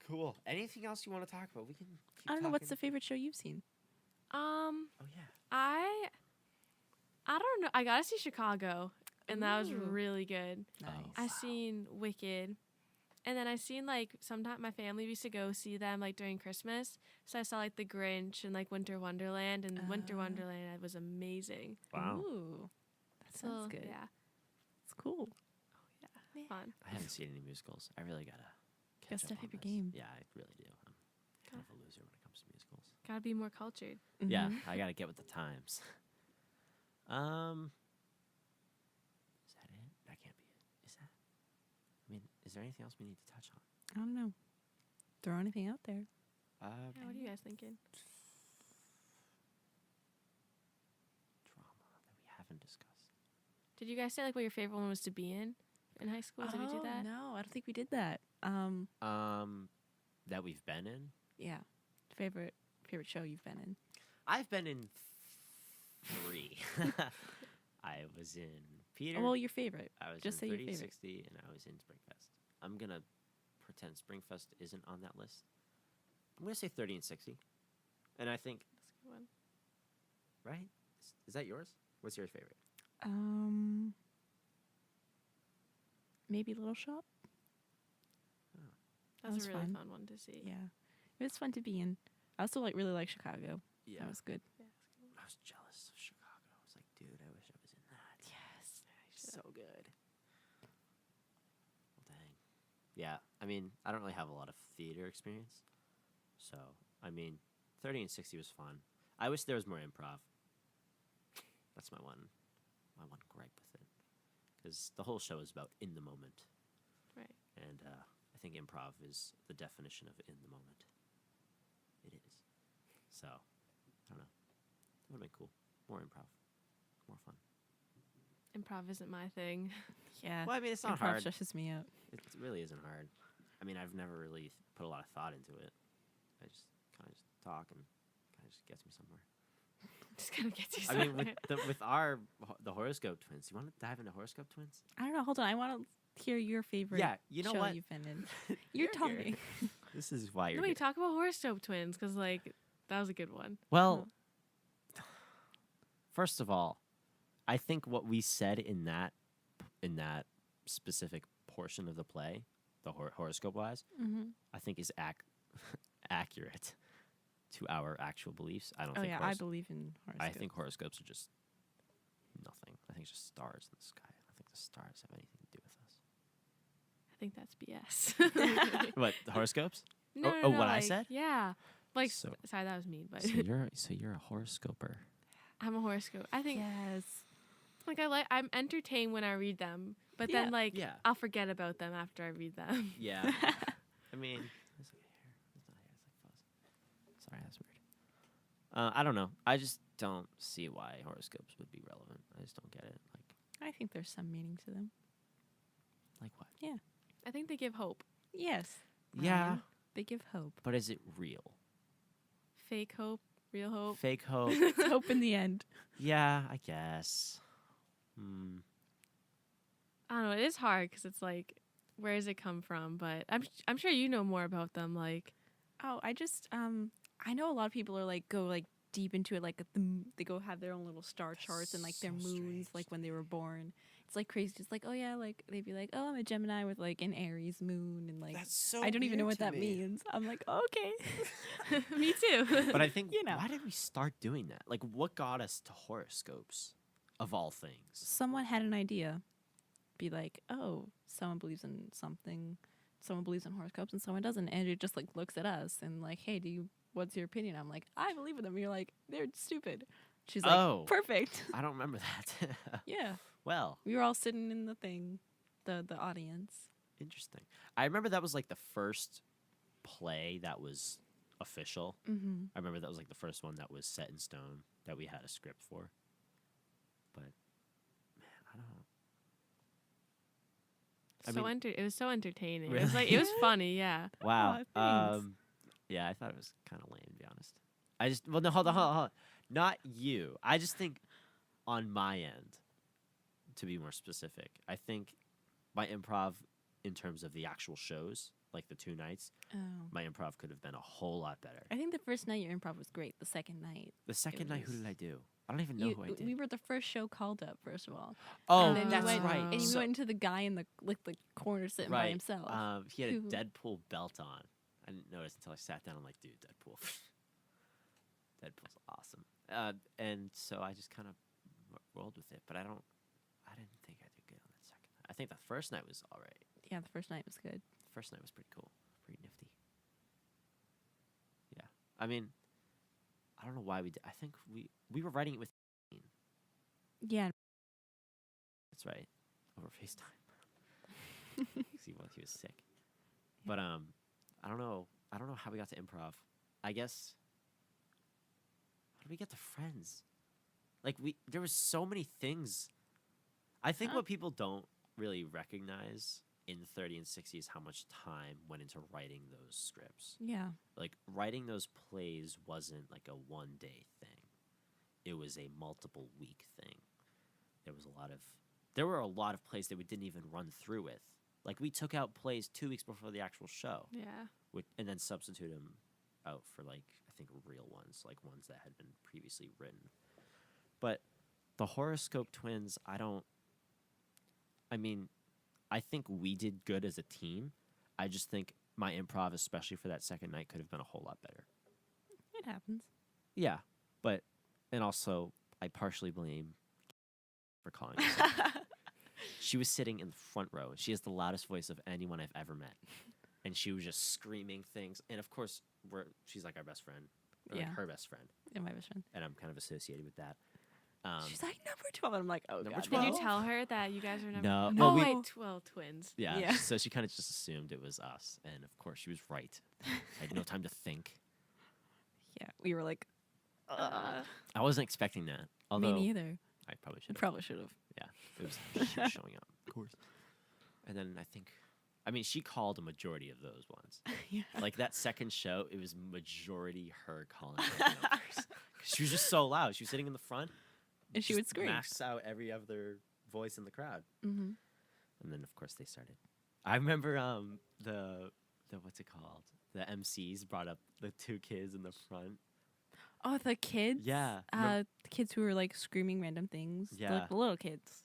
Cool. Anything else you want to talk about? We can keep I don't know. What's the talking. favorite show you've seen? Oh, yeah. I don't know. I got to see Chicago, and that was Ooh. really good. Nice. I seen Wicked, and then I seen like sometimes my family used to go see them like during Christmas. So I saw like The Grinch and like Winter Wonderland, and Winter Wonderland was amazing. Wow. Ooh. That sounds So, good. Yeah, It's cool. yeah, fun. I haven't seen any musicals. I really gotta catch Gotta up step on up your this. game. Yeah, I really do. I'm kind of a loser when it comes to musicals. Gotta be more cultured. Yeah, Mhm. I gotta get with the times. Is that it? That can't be it. Is that? I mean, is there anything else we need to touch on? I don't know. Throw anything out there. Yeah, what are you guys thinking? Drama that we haven't discussed. Did you guys say like what your favorite one was to be in high school? Did we do that? No, I don't think we did that. That we've been in. Yeah. Favorite show you've been in? I've been in 3. I was in Peter. Well, your favorite. I was just in say your 30, favorite. 60, and I was in Springfest. I'm gonna pretend Springfest isn't on that list. I'm gonna say 30 and 60, and I think That's a good one. right. Is that yours? What's your favorite? Maybe Little Shop. That was was a really fun. fun one to see. Yeah, it was fun to be in. I also really like Chicago. Yeah, That was good. Yeah, I was jealous of Chicago. I was like, dude, I wish I was in that. Yes. So good. Well, dang. Yeah, I mean, I don't really have a lot of theater experience, so I mean, 30 and 60 was fun. I wish there was more improv. That's my one gripe with it, because the whole show is about in the moment, Right. and I think improv is the definition of in the moment. It is. So, I don't know. That would have been cool. More improv. More fun. Improv isn't my thing. Yeah. Well, I mean, it's not Improv hard. stresses me out. It really isn't hard. I mean, I've never really put a lot of thought into it. I just kind of just talk and kind of just gets me somewhere. Just kind of gets you I mean, with somewhere. the horoscope twins. You want to dive into horoscope twins? I don't know. Hold on. I want to hear your favorite Yeah, you know show what? you've been in. You're talking. This is why you're No, here. wait, talk about horoscope twins because like that was a good one. Well, first of all, I think what we said in that specific portion of the play, the horoscope wise, Mm-hmm. I think is accurate to our actual beliefs. I don't Oh think yeah, I believe in horoscopes. I think horoscopes are just nothing. I think it's just stars in the sky. I don't think the stars have anything to do with us. I think that's BS. What, the horoscopes? No, Oh, no, oh, no, what I like, said? Yeah. Like, So- sorry, that was mean, but So you're a horoscoper. I'm a horoscope. I think Yes. like I'm entertained when I read them, but Yeah. then like Yeah. I'll forget about them after I read them. Yeah. I mean, it's like hair. It's not hair. It's like fuzz. Sorry, that's weird. I don't know. I just don't see why horoscopes would be relevant. I just don't get it. I think there's some meaning to them. Like what? I think they give hope. Yes. Yeah, Ryan, they give hope. but is it real? Fake hope, real hope. Fake hope? It's hope in the end. Yeah, I guess. Hmm. I don't know. It is hard because it's like, where does it come from? But I'm sure you know more about them. Like, Oh, I just I know a lot of people are like go like deep into it, like they go have their own little star charts and like their so moons, strange like when they were born, It's like crazy. It's like, oh yeah, like they'd be like, oh, I'm a Gemini with like an Aries moon, and like That's so I don't even know weird what to that me. means. I'm like, okay. Me too. But I think, You know. why did we start doing that? Like, what got us to horoscopes, of all things? Someone had an idea. Be like, oh, someone believes in something, someone believes in horoscopes, and someone doesn't. And it just like looks at us and like, hey, what's your opinion? I'm like, I believe in them. And you're like, they're stupid. She's like, Oh. perfect. I don't remember that. Yeah. Well, We were all sitting in the thing, the audience. interesting. I remember that was like the first play that was official. Mm-hmm. I remember that was like the first one that was set in stone that we had a script for. But man, I don't know. It was so entertaining. Really? It was like it was funny, yeah. Wow. Aw, thanks. Yeah, I thought it was kind of lame, to be honest. I just no, hold on. Not you. I just think on my end, to be more specific, I think my improv in terms of the actual shows, like the 2 nights, Oh. my improv could have been a whole lot better. I think the first night your improv was great. The second night, The second night, who was- did I do? I don't even know who I did. we were the first show called up. First of all, Oh, and then that's you went, right. And you So- went into the guy in the the corner sitting by right. himself. He had a Who- Deadpool belt on. I didn't notice until I sat down. I'm like, dude, Deadpool. Deadpool's awesome. And so I just kind of rolled with it, but I didn't think I did good on that second night. I think the first night was all right. Yeah, the first night was good. The first night was pretty cool, pretty nifty. Yeah, I mean, I don't know why we did. I think we were writing it with. Yeah. That's right, over FaceTime. 'Cause he was sick. But I don't know how we got to improv. I guess. How did we get to Friends? Like there was so many things. I think Huh? what people don't really recognize in 30 and 60 is how much time went into writing those scripts. Yeah. Like writing those plays wasn't like a 1-day thing. It was a multiple week thing. There were a lot of plays that we didn't even run through with. Like we took out plays 2 weeks before the actual show, Yeah. and then substitute them out for like I think real ones, like ones that had been previously written. But the horoscope twins, I think we did good as a team. I just think my improv, especially for that second night, could have been a whole lot better. It happens. Yeah, and also I partially blame for calling us out. She was sitting in the front row. She has the loudest voice of anyone I've ever met, and she was just screaming things. And of course, she's like our best friend, or like Yeah. her best friend, Yeah, my best friend. and I'm kind of associated with that. She's like number 12. And I'm like, oh, Number God. Did 12? you tell her that you guys were number? No, Oh, well, wait, twins. Yeah, Yeah. so she kind of just assumed it was us, and of course she was right. I had no time to think. Yeah, we were like, I wasn't expecting that. Although me neither. I probably We should have. probably should have. It was she was showing up, of course. And then she called a majority of those ones. Yeah. Like that second show, it was majority her calling those numbers. 'Cause she was just so loud. She was sitting in the front, And she just would scream. masks out every other voice in the crowd. Mm-hmm. And then of course they started. I remember the what's it called? The MCs brought up the 2 kids in the front. Oh, the kids? Yeah. The kids who were like screaming random things. Yeah. The little kids.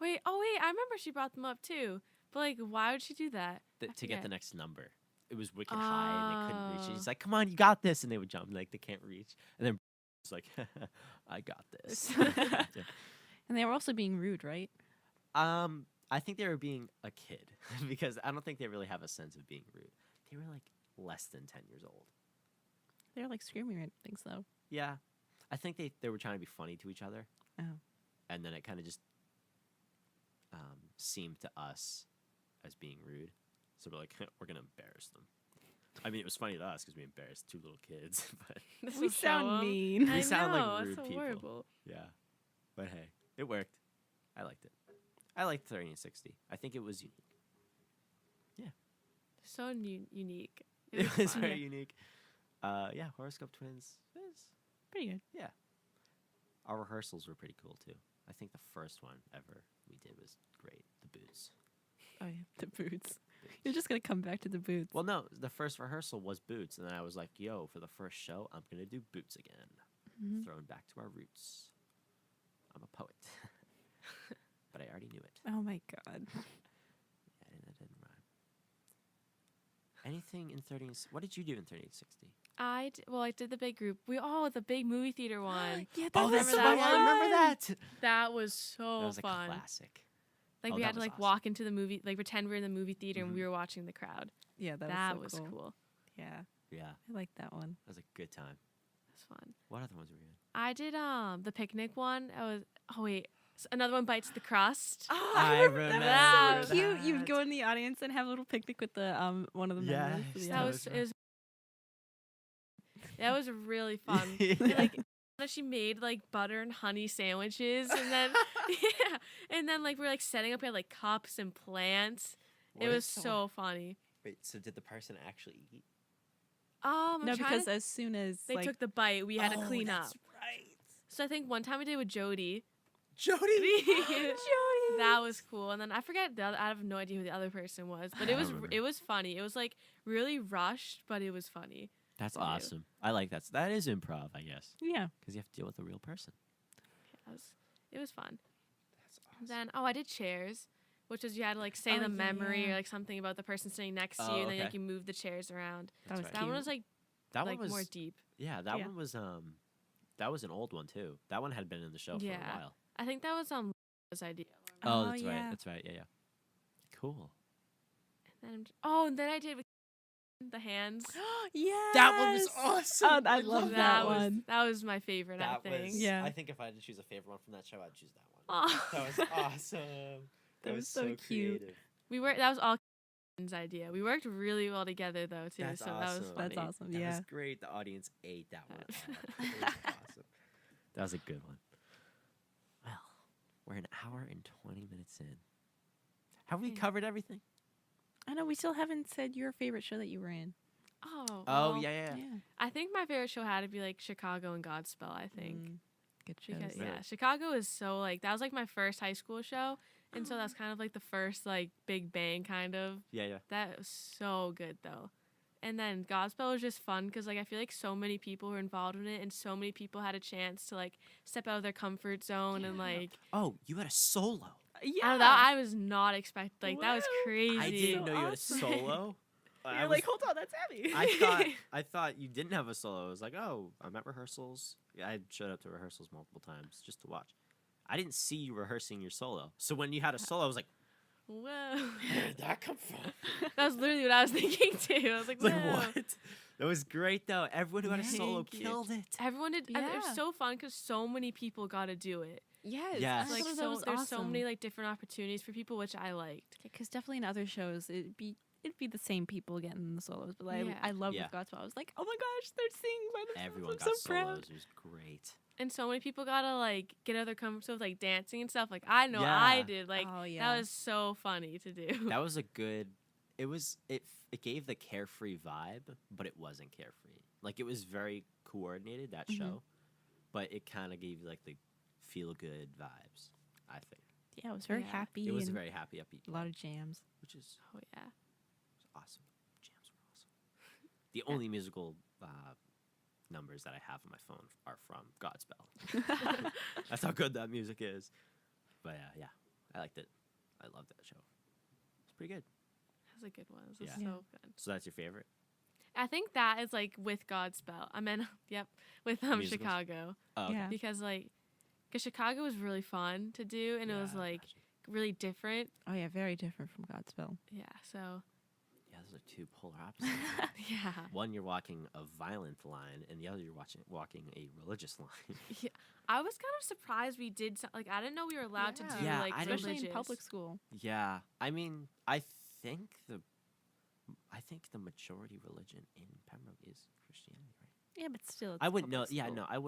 Wait, I remember she brought them up too. But like, why would she do that? I To get forget. the next number. It was wicked high and they couldn't reach it. Oh. He's like, "Come on, you got this," and they would jump like they can't reach. And then it's like, "I got this." And they were also being rude, right? I think they were being a kid because I don't think they really have a sense of being rude. They were like less than 10 years old. They were like screaming random things, though. Yeah, I think they were trying to be funny to each other. Oh. And then it kind of just seemed to us as being rude. So we're like, we're gonna embarrass them. I mean, it was funny to us because we embarrassed 2 little kids, but This We will show sound 'em. mean. I We sound like know, rude that's so people. horrible. yeah. But hey, it worked. I liked it. I liked 30 and 60. I think it was unique. So unique. It was fun. very unique. Yeah, horoscope twins. Pretty good. Our rehearsals were pretty cool too. I think the first one ever we did was great. The boots. Oh, yeah. The boots. You're just going to come back to the boots. Well, no, the first rehearsal was boots, and then I was like, "Yo, for the first show, I'm gonna do boots again, Mhm. throwing back to our roots. I'm a poet." but I already knew it. Oh my god. Yeah, that didn't rhyme. Anything in 30? What did you do in 3060? I did the big group. The big movie theater one. Yeah, Oh, that's Remember the that one. I one? remember that. That was so That was a fun. classic. Like Oh, we that had to was like awesome. walk into the movie, like pretend we were in the movie theater and Mhm. we were watching the crowd. Yeah, That was, was so cool. Yeah, Yeah, I like that one. that was a good time. It was fun. What other ones were you in? I did the picnic one. Another one, bites the crust. Oh, I remember that. So cute. You'd go in the audience and have a little picnic with the one of the members. Yes, Yeah. That was really fun. Yeah. She made like butter and honey sandwiches, and then and then like we were like setting up. We had like cups and plants. What It if was someone- so funny. Wait, so did the person actually eat? I'm No, trying because to- as soon as they like, took the bite, we had to Oh, clean up. that's right. So I think one time we did with Jody. Jody. That was cool. And then I forget I have no idea who the other person was, but I it was don't remember. it was funny. It was like really rushed, but it was funny. That's Thank you. awesome. I like that. That is improv, I guess, yeah. because you have to deal with a real person. It was fun. That's awesome. Then I did chairs, which was you had to like say Oh, the yeah, memory yeah. or like something about the person sitting next to Oh, you, and then okay. like you move the chairs around. That was right. That one cute. was like That like one was more deep. Yeah, that Yeah. one was that was an old one too. That one had been in the show for Yeah. a while. I think that was Laura's idea. Oh, Oh, that's yeah. right. That's right. Yeah, yeah. Cool. And then I did with the hands. Yeah. That one was awesome. Oh, I love that was one. that was my favorite. I think. Yeah. I think if I had to choose a favorite one from that show, I'd choose that one. Aw. That was awesome. That was so cute. creative. That was all Karen's idea. We worked really well together though too. That's so that was awesome. funny. That's awesome. That Yeah. was great. The audience ate that one. That was- up. It was awesome. That was a good one. Well, we're an hour and 20 minutes in. Have we Yeah. covered everything? I know we still haven't said your favorite show that you were in. Oh. Oh, well, yeah. I think my favorite show had to be like Chicago and Godspell. I think. Good shows. Because, Really? yeah, Chicago is so like that was like my first high school show, and so that's kind of like the first like Big Bang kind of. Yeah. That was so good though, and then Godspell was just fun because like I feel like so many people were involved in it, and so many people had a chance to like step out of their comfort zone and like Oh, you had a solo. Yeah. I was not expecting like that was Wow. crazy. I didn't so know you had a awesome. solo. I You're was- like, hold on, that's Abby. I thought you didn't have a solo. I was like, oh, I'm at rehearsals. Yeah, I showed up to rehearsals multiple times just to watch. I didn't see you rehearsing your solo. So when you had a solo, I was like, Whoa, where did that come from? that was literally what I was thinking too. I was like, It's like, whoa. what? That was great though. Everyone who had a solo Thank you. killed it. Everyone did. And it Yeah. was so fun because so many people got to do it. Yes. Yes. I Like thought that so, was there's awesome. so many like different opportunities for people, which I liked. Because definitely in other shows it'd be the same people getting the solos, but Yeah. I love Yeah. with Godspell. I was like, oh my gosh, they're singing by themselves. Everyone I'm got so proud. solos. It was great. And so many people got to like get out of their comfort zone with like dancing and stuff. Like I know Yeah. I did. Like Oh, yeah. that was so funny to do. That was a good. It gave the carefree vibe, but it wasn't carefree. Like it was very coordinated that Mhm. show, but it kind of gave you like the feel good vibes. I think Yeah, it was very Yeah. happy. it was a and very happy, upbeat, a lot of jams. which is Oh yeah. awesome. Jams were awesome. The only musical numbers that I have on my phone are from Godspell. That's how good that music is. But yeah, I liked it. I loved that show. It's pretty good. That was a good one. It was Yeah. so good. So that's your favorite? I think that is like with Godspell. I mean, yep, with Musicals? Chicago Oh, okay. Yeah. because Chicago was really fun to do and it was Yeah, like imagine. really different. Oh yeah, very different from Godspell. Yeah. So Yeah, those are two polar opposites. yeah. One, you're walking a violent line, and the other, you're walking a religious line. I was kind of surprised we did like I didn't know we were allowed to do Yeah, like I didn't- Especially religious. in public school. Yeah, I mean, I think the majority religion in Pembroke is Christianity, right? Yeah, but still, it's I wouldn't know. public Yeah, school. no, I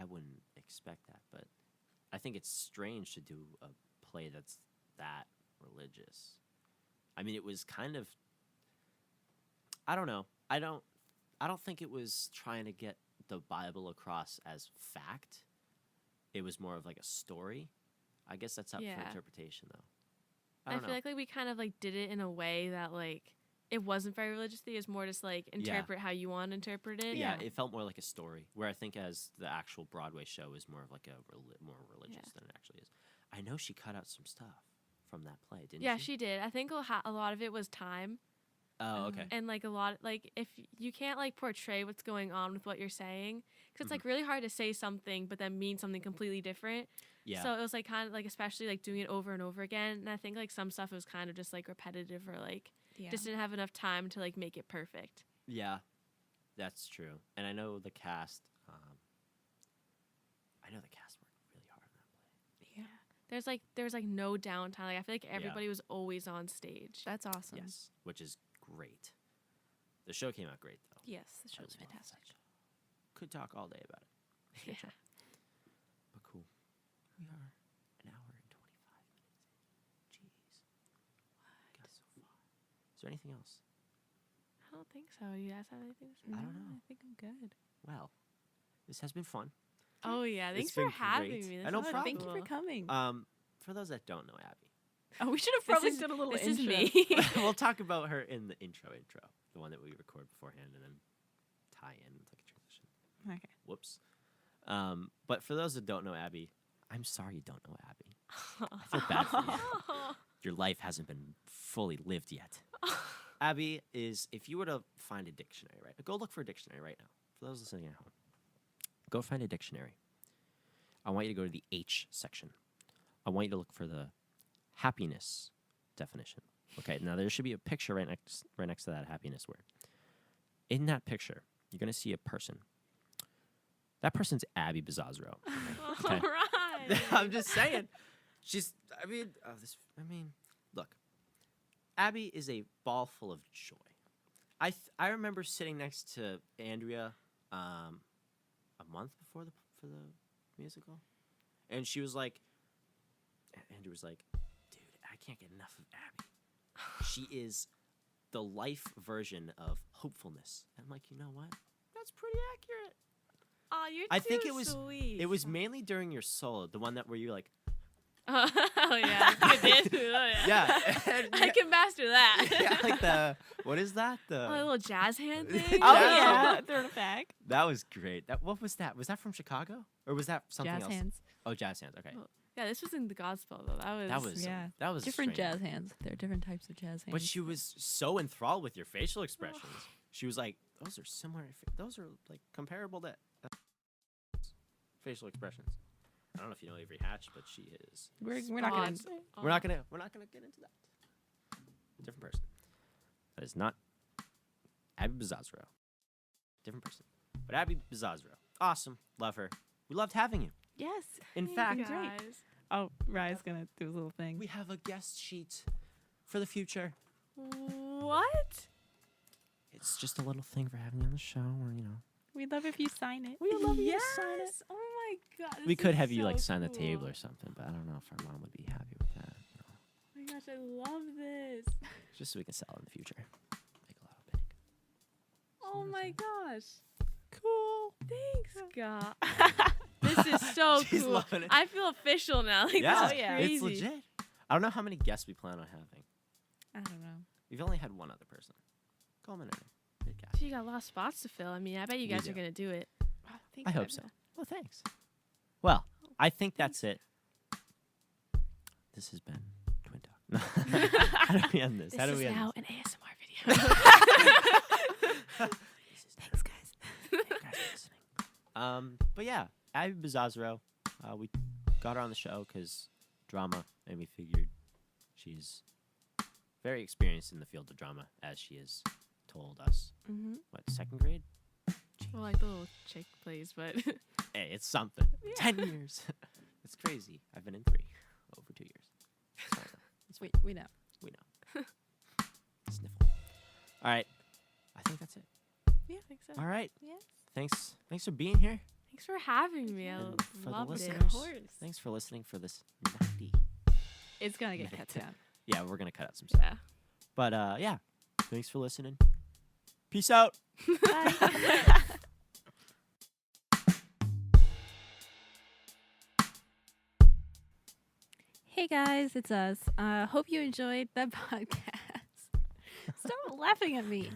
wouldn't expect that, but I think it's strange to do a play that's that religious. I mean, it was kind of. I don't know. I don't think it was trying to get the Bible across as fact. It was more of like a story. I guess that's up for Yeah. interpretation, though. I I don't feel know. like we kind of like did it in a way that like it wasn't very religious. It was more just like interpret how you want to interpret it. Yeah, it felt more like a story. Where I think as the actual Broadway show is more of like a more religious Yeah. than it actually is. I know she cut out some stuff from that play, didn't Yeah, she? she did. I think a lot of it was time. Oh, okay. And like a lot, like if you can't like portray what's going on with what you're saying, because it's Mm-hmm. like really hard to say something but then mean something completely different. Yeah. So it was like kind of like, especially like doing it over and over again. And I think like some stuff was kind of just like repetitive or like just didn't have enough time to like make it perfect. Yeah, that's true. And I know the cast. I know the cast worked really hard on that play. Yeah. There was like no downtime. Like I feel like everybody was always on stage. That's awesome. Yes, which is great. The show came out great though. Yes, the That show's was well fantastic. done. Could talk all day about it. Great show. But cool. We are an hour and 25 minutes in. Jeez. Got so far. Is there anything else? I don't think so. You guys have anything to say? I don't know. I think I'm good. Well, this has been fun. Oh yeah, thanks It's for been having great. me. I This know, was problem. Thank you for cool. coming. For those that don't know Abby, oh, we should have This probably is- done a little This intro. is me. we'll talk about her in the intro, the one that we record beforehand and then tie in. It's like a transition. Okay. Whoops. But for those that don't know Abby, I'm sorry you don't know Abby. I feel bad for you. Your life hasn't been fully lived yet. Abby is, if you were to find a dictionary, right? Go look for a dictionary right now. For those listening at home, go find a dictionary. I want you to go to the H section. I want you to look for the happiness definition. Okay, now there should be a picture right next to that happiness word. In that picture, you're going to see a person. That person's Abby Bizzozero. Okay. All right. I'm just saying. Look. Abby is a ball full of joy. I remember sitting next to Andrea a month before for the musical, and she was like, Andrew was like, dude, I can't get enough of Abby. She is the life version of hopefulness. And I'm like, you know what? That's pretty accurate. Oh, you're I too think it was sweet. It was mainly during your solo, the one where you like, Oh yeah, you did. Oh, yeah. yeah, and I can master that. yeah, like what is that? Oh, a little jazz hand thing. Oh Yeah. yeah, throw it back. That was great. What was that? Was that from Chicago or was that something Jazz else? hands. Oh, jazz hands. Okay, Oh, Yeah, this was in the Godspell though. that was Different strange. jazz hands. There are different types of jazz hands. But she was so enthralled with your facial expressions. She was like, "Those are similar. Those are like comparable to facial expressions." I don't know if you know Avery Hatch, but she is. We're not gonna. Spot We're not gonna get into that. Different person. That is not Abby Bizzozero. Different person. But Abby Bizzozero. Awesome. Love her. We loved having you. Yes. In Hey, fact, guys. Oh, Rye's gonna do his little thing. we have a guest sheet for the future. What? It's just a little thing for having you on the show, or We'd love if you sign it. we love you Yes. to sign it. Oh my god. We this could is have you so like sign the cool. table or something, but I don't know if our mom would be happy with that. Oh my gosh, I love this. Just so we can sell it in the future. Make a lot of bank. Oh my gosh. Cool. Thanks, God. This is so She's cool. loving it. I feel official now. Like, Yeah, this is yeah. crazy. It's legit. I don't know how many guests we plan on having. I don't know. We've only had one other person. Coleman and Big Cat. So you got a lot of spots to fill. I mean, I bet you We guys do. are gonna do it. I hope so. Well, thanks. Well, I think that's it. This has been Twin Talk. How do we end this? This How do is we end now this? an ASMR video. Thanks, guys. Thank you guys for listening. But yeah, Abby Bizzozero. We got her on the show because drama, and we figured she's very experienced in the field of drama, as she has told us. Mm-hmm. What, second grade? Well, like the little chick plays, but Hey, it's something. Yeah. 10 years. It's crazy. I've been in 3 over 2 years. It's fine, though. We know. We know. Sniffle. All right. I think that's it. yeah, I think so. All right. Yes. Thanks for being here. Thanks for having me. I And for the loved it. listeners, course. thanks for listening for this 90. It's gonna get cut down. Yeah, we're going to cut out some stuff. Yeah. But yeah, thanks for listening. Peace out. Bye. Hey guys, it's us. Hope you enjoyed the podcast. Stop laughing at me.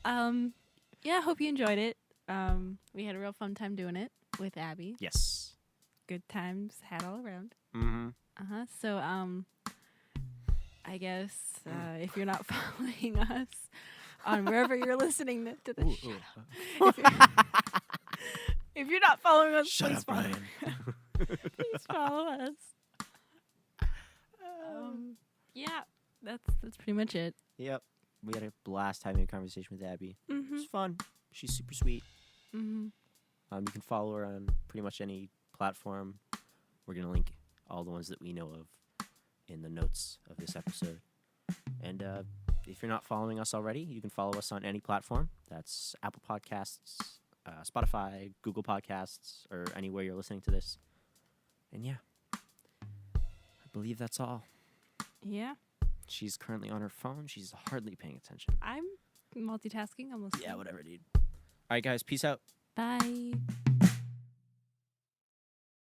Yeah, hope you enjoyed it. We had a real fun time doing it with Abby. Yes. good times had all around. Mm-hmm. So I guess if you're not following us on wherever you're listening to this, if you're, if you're not following us, Shut please up, follow. Ryan. Please follow us. Yeah, that's pretty much it. Yep. We had a blast having a conversation with Abby. It Mm-hmm. was fun. She's super sweet. Mm-hmm. You can follow her on pretty much any platform. We're going to link all the ones that we know of in the notes of this episode. And if you're not following us already, you can follow us on any platform. That's Apple Podcasts, Spotify, Google Podcasts, or anywhere you're listening to this. And yeah, I believe that's all. Yeah, She's currently on her phone. She's hardly paying attention. I'm multitasking almost. Yeah, whatever, dude. All right, guys, peace out. Bye.